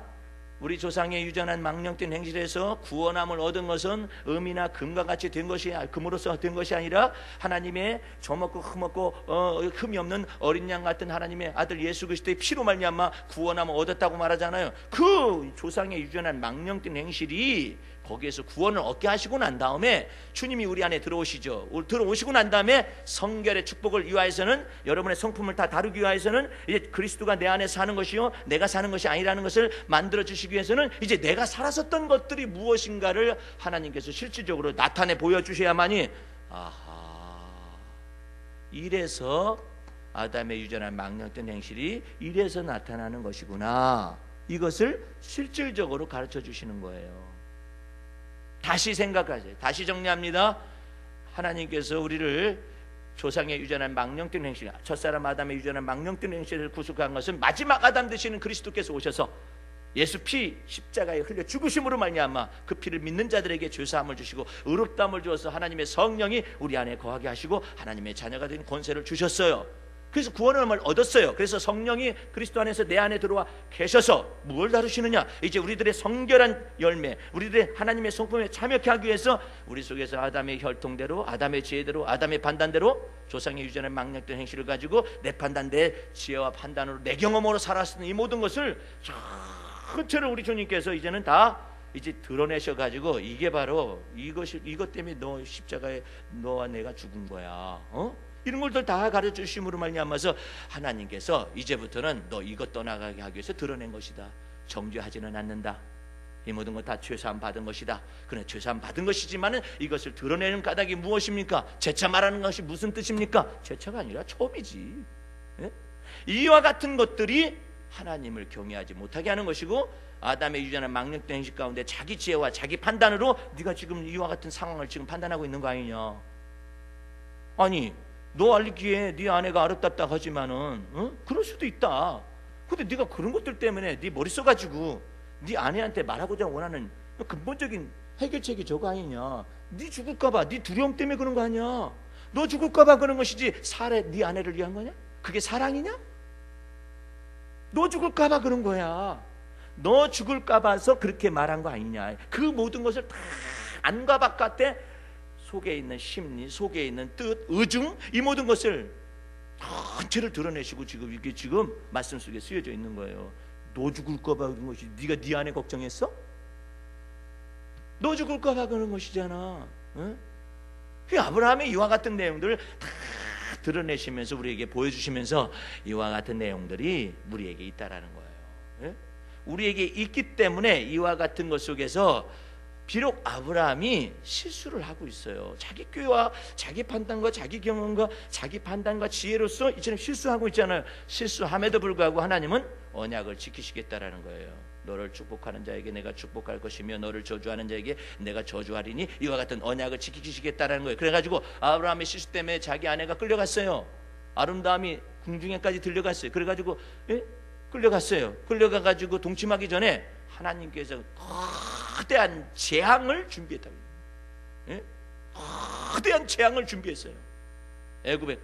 우리 조상의 유전한 망령된 행실에서 구원함을 얻은 것은 음이나 금과 같이 된 것이 금으로써 된 것이 아니라 하나님의 저먹고 흠없고 흠이 없는 어린 양 같은 하나님의 아들 예수 그리스도의 피로 말미암아 구원함을 얻었다고 말하잖아요. 그 조상의 유전한 망령된 행실이 거기에서 구원을 얻게 하시고 난 다음에 주님이 우리 안에 들어오시죠. 들어오시고 난 다음에 성결의 축복을 위하여서는 여러분의 성품을 다 다루기 위하여서는 이제 그리스도가 내 안에 사는 것이요 내가 사는 것이 아니라는 것을 만들어 주시기 위해서는 이제 내가 살았었던 것들이 무엇인가를 하나님께서 실질적으로 나타내 보여주셔야만이 이래서 아담의 유전한 망령된 행실이 이래서 나타나는 것이구나. 이것을 실질적으로 가르쳐 주시는 거예요. 다시 생각하세요. 다시 정리합니다. 하나님께서 우리를 조상의 유전한 망령된 행실, 첫사람 아담의 유전한 망령된 행실을 구속한 것은 마지막 아담 되시는 그리스도께서 오셔서 예수 피 십자가에 흘려 죽으심으로 말미암아 그 피를 믿는 자들에게 죄사함을 주시고 의롭다함을 주어서 하나님의 성령이 우리 안에 거하게 하시고 하나님의 자녀가 된 권세를 주셨어요. 그래서 구원을 얻었어요. 그래서 성령이 그리스도 안에서 내 안에 들어와 계셔서 뭘 다루시느냐? 이제 우리들의 성결한 열매, 우리들의 하나님의 성품에 참여케 하기 위해서 우리 속에서 아담의 혈통대로, 아담의 지혜대로, 아담의 판단대로 조상의 유전한 망령된 행실을 가지고 내 판단, 내 지혜와 판단으로 내 경험으로 살았던 이 모든 것을 전체를 우리 주님께서 이제는 다 이제 드러내셔 가지고 이게 바로 이것 때문에 너 십자가에 너와 내가 죽은 거야. 이런 것들 다 가르쳐 주심으로 말미암아서 하나님께서 이제부터는 너 이것 떠나가게 하기 위해서 드러낸 것이다. 정죄하지는 않는다. 이 모든 것 다 죄사함 받은 것이다. 그래, 죄사함 받은 것이지만은 이것을 드러내는 까닭이 무엇입니까? 재차 말하는 것이 무슨 뜻입니까? 재차가 아니라 처음이지. 예? 이와 같은 것들이 하나님을 경외하지 못하게 하는 것이고, 아담의 유전한 망령된 행실 가운데 자기 지혜와 자기 판단으로 네가 지금 이와 같은 상황을 지금 판단하고 있는 거 아니냐. 아니, 너 알기에 네 아내가 아름답다 하지만은 그럴 수도 있다. 근데 네가 그런 것들 때문에 네 머리 써가지고 네 아내한테 말하고자 원하는 근본적인 해결책이 저거 아니냐. 네 죽을까봐, 네 두려움 때문에 그런 거 아니야. 너 죽을까봐 그런 것이지 네 아내를 위한 거냐? 그게 사랑이냐? 너 죽을까봐 그런 거야. 너 죽을까봐서 그렇게 말한 거 아니냐. 그 모든 것을 다 안과 바깥에 속에 있는 심리, 속에 있는 뜻, 의중, 이 모든 것을 전체를 드러내시고 지금 이게 지금 말씀 속에 쓰여져 있는 거예요. 너 죽을까봐 그런 것이, 네가 네 아내 걱정했어? 너 죽을까봐 그런 것이잖아. 응? 그 아브라함의 이와 같은 내용들을 다 드러내시면서 우리에게 보여주시면서 이와 같은 내용들이 우리에게 있다라는 거예요. 예? 우리에게 있기 때문에 이와 같은 것 속에서 비록 아브라함이 실수를 하고 있어요. 자기 꾀와 자기 판단과 자기 경험과 자기 판단과 지혜로서 이처럼 실수하고 있잖아요. 실수함에도 불구하고 하나님은 언약을 지키시겠다라는 거예요. 너를 축복하는 자에게 내가 축복할 것이며 너를 저주하는 자에게 내가 저주하리니, 이와 같은 언약을 지키시겠다라는 거예요. 그래가지고 아브라함의 실수 때문에 자기 아내가 끌려갔어요. 아름다움이 궁중에까지 들려갔어요. 그래가지고 끌려갔어요. 끌려가가지고 동침하기 전에 하나님께서 거대한 재앙을 준비했다고. 거대한 재앙을 준비했어요. 애굽의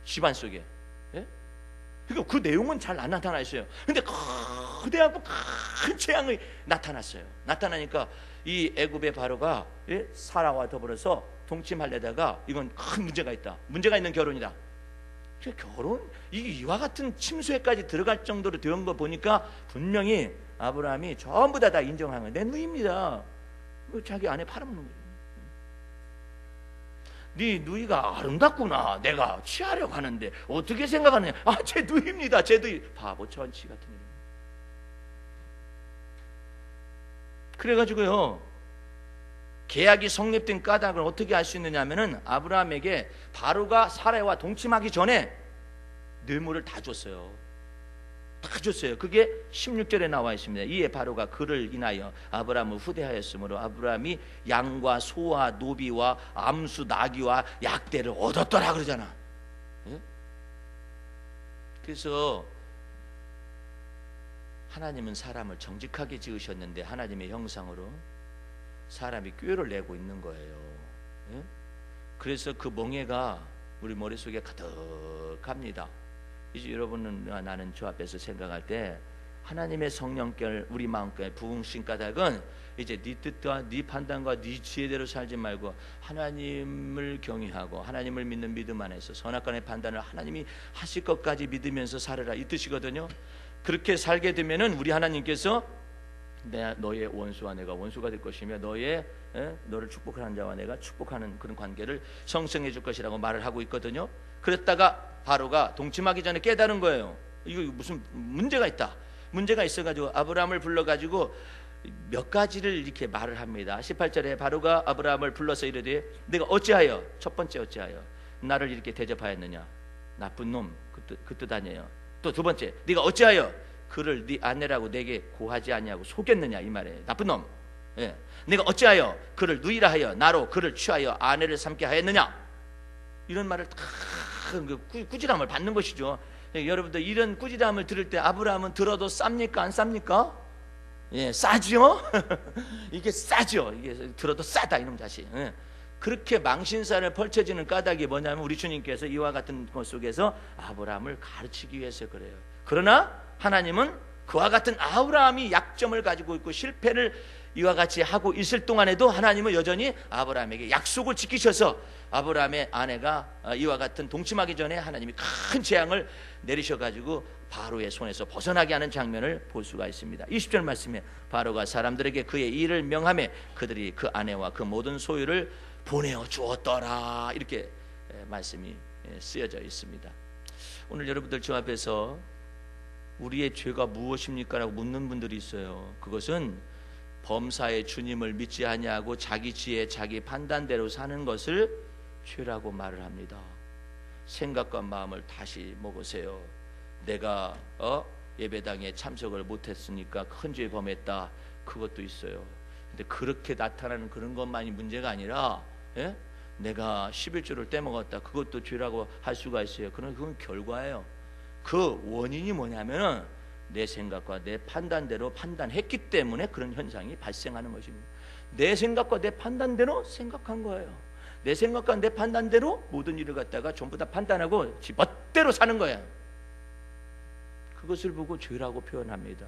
집안 속에. 그러니까 그 내용은 잘 안 나타나 있어요. 근데 거대하고 큰 재앙이 나타났어요. 나타나니까 이 애굽의 바로가 사라와 더불어서 동침하려다가 이건 큰 문제가 있다. 문제가 있는 결혼이다. 결혼? 이와 같은 침수에까지 들어갈 정도로 되는 거 보니까 분명히 아브라함이 전부 다 인정한 거예요. 내 누이입니다. 자기 아내 팔아먹는 거예요. 네 누이가 아름답구나. 내가 취하려고 하는데 어떻게 생각하느냐. 제 누이입니다. 제 누이. 바보 천치 같은 일. 그래가지고요, 계약이 성립된 까닭을 어떻게 알 수 있느냐 하면은 아브라함에게 바로가 사라와 동침하기 전에 뇌물을 다 줬어요. 다 줬어요. 그게 16절에 나와 있습니다. 이에 바로가 그를 인하여 아브라함을 후대하였으므로 아브라함이 양과 소와 노비와 암수 나귀와 약대를 얻었더라 그러잖아. 그래서 하나님은 사람을 정직하게 지으셨는데 하나님의 형상으로 사람이 꾀를 내고 있는 거예요. 그래서 그 멍해가 우리 머릿속에 가득합니다. 이제 여러분은 나는 저 앞에서 생각할 때 하나님의 성령께 우리 마음께 부으신 까닭은 이제 네 뜻과 네 판단과 네 지혜대로 살지 말고 하나님을 경외하고 하나님을 믿는 믿음 안에서 선악간의 판단을 하나님이 하실 것까지 믿으면서 살으라, 이 뜻이거든요. 그렇게 살게 되면은 우리 하나님께서 너의 원수와 내가 원수가 될 것이며 너를 축복하는 자와 내가 축복하는 그런 관계를 성성해 줄 것이라고 말을 하고 있거든요. 그랬다가 바로가 동침하기 전에 깨달은 거예요. 이거 무슨 문제가 있다. 문제가 있어가지고 아브라함을 불러가지고 몇 가지를 이렇게 말을 합니다. 18절에 바로가 아브라함을 불러서 이르되 내가 어찌하여, 첫 번째 어찌하여 나를 이렇게 대접하였느냐. 나쁜 놈, 그 뜻 아니에요. 또 두 번째, 네가 어찌하여 그를 네 아내라고 내게 고하지 아니하고 속였느냐, 이 말이에요. 나쁜 놈. 내가 어찌하여 그를 누이라 하여 나로 그를 취하여 아내를 삼게 하였느냐. 이런 말을 다 꾸지람을 받는 것이죠. 여러분들 이런 꾸지람을 들을 때 아브라함은 들어도 쌉니까 안 쌉니까? 싸죠. 이게 싸죠. 이게 들어도 싸다 이놈 자식. 그렇게 망신살을 펼쳐지는 까닭이 뭐냐면 우리 주님께서 이와 같은 것 속에서 아브라함을 가르치기 위해서 그래요. 그러나 하나님은 그와 같은 아브라함이 약점을 가지고 있고 실패를 이와 같이 하고 있을 동안에도 하나님은 여전히 아브라함에게 약속을 지키셔서 아브라함의 아내가 이와 같은 동침하기 전에 하나님이 큰 재앙을 내리셔가지고 바로의 손에서 벗어나게 하는 장면을 볼 수가 있습니다. 20절 말씀에 바로가 사람들에게 그의 일을 명하며 그들이 그 아내와 그 모든 소유를 보내어 주었더라, 이렇게 말씀이 쓰여져 있습니다. 오늘 여러분들 저 앞에서 우리의 죄가 무엇입니까? 라고 묻는 분들이 있어요. 그것은 범사의 주님을 믿지 아니하고 자기 지혜 자기 판단대로 사는 것을 죄라고 말을 합니다. 생각과 마음을 다시 먹으세요. 내가 예배당에 참석을 못했으니까 큰 죄 범했다, 그것도 있어요. 근데 그렇게 나타나는 그런 것만이 문제가 아니라 내가 11조를 떼먹었다, 그것도 죄라고 할 수가 있어요. 그건 결과예요. 그 원인이 뭐냐면 내 생각과 내 판단대로 판단했기 때문에 그런 현상이 발생하는 것입니다. 내 생각과 내 판단대로 생각한 거예요. 내 생각과 내 판단대로 모든 일을 갖다가 전부 다 판단하고 지 멋대로 사는 거예요. 그것을 보고 죄라고 표현합니다.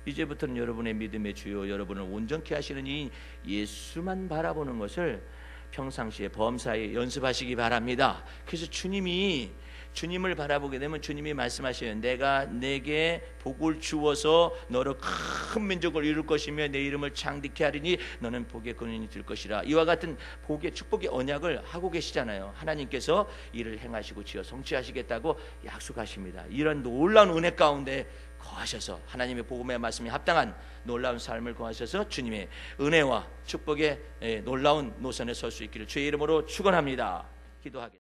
이제부터는 여러분의 믿음의 주요, 여러분을 온전케 하시는 이 예수만 바라보는 것을 평상시에 범사에 연습하시기 바랍니다. 그래서 주님을 바라보게 되면 주님이 말씀하셔요. 내가 내게 복을 주어서 너로 큰 민족을 이룰 것이며 내 이름을 창대케 하리니 너는 복의 근원이 될 것이라. 이와 같은 복의 축복의 언약을 하고 계시잖아요. 하나님께서 이를 행하시고 지어 성취하시겠다고 약속하십니다. 이런 놀라운 은혜 가운데 거하셔서 하나님의 복음의 말씀에 합당한 놀라운 삶을 거하셔서 주님의 은혜와 축복의 놀라운 노선에 설 수 있기를 주의 이름으로 축원합니다. 기도하겠습니다.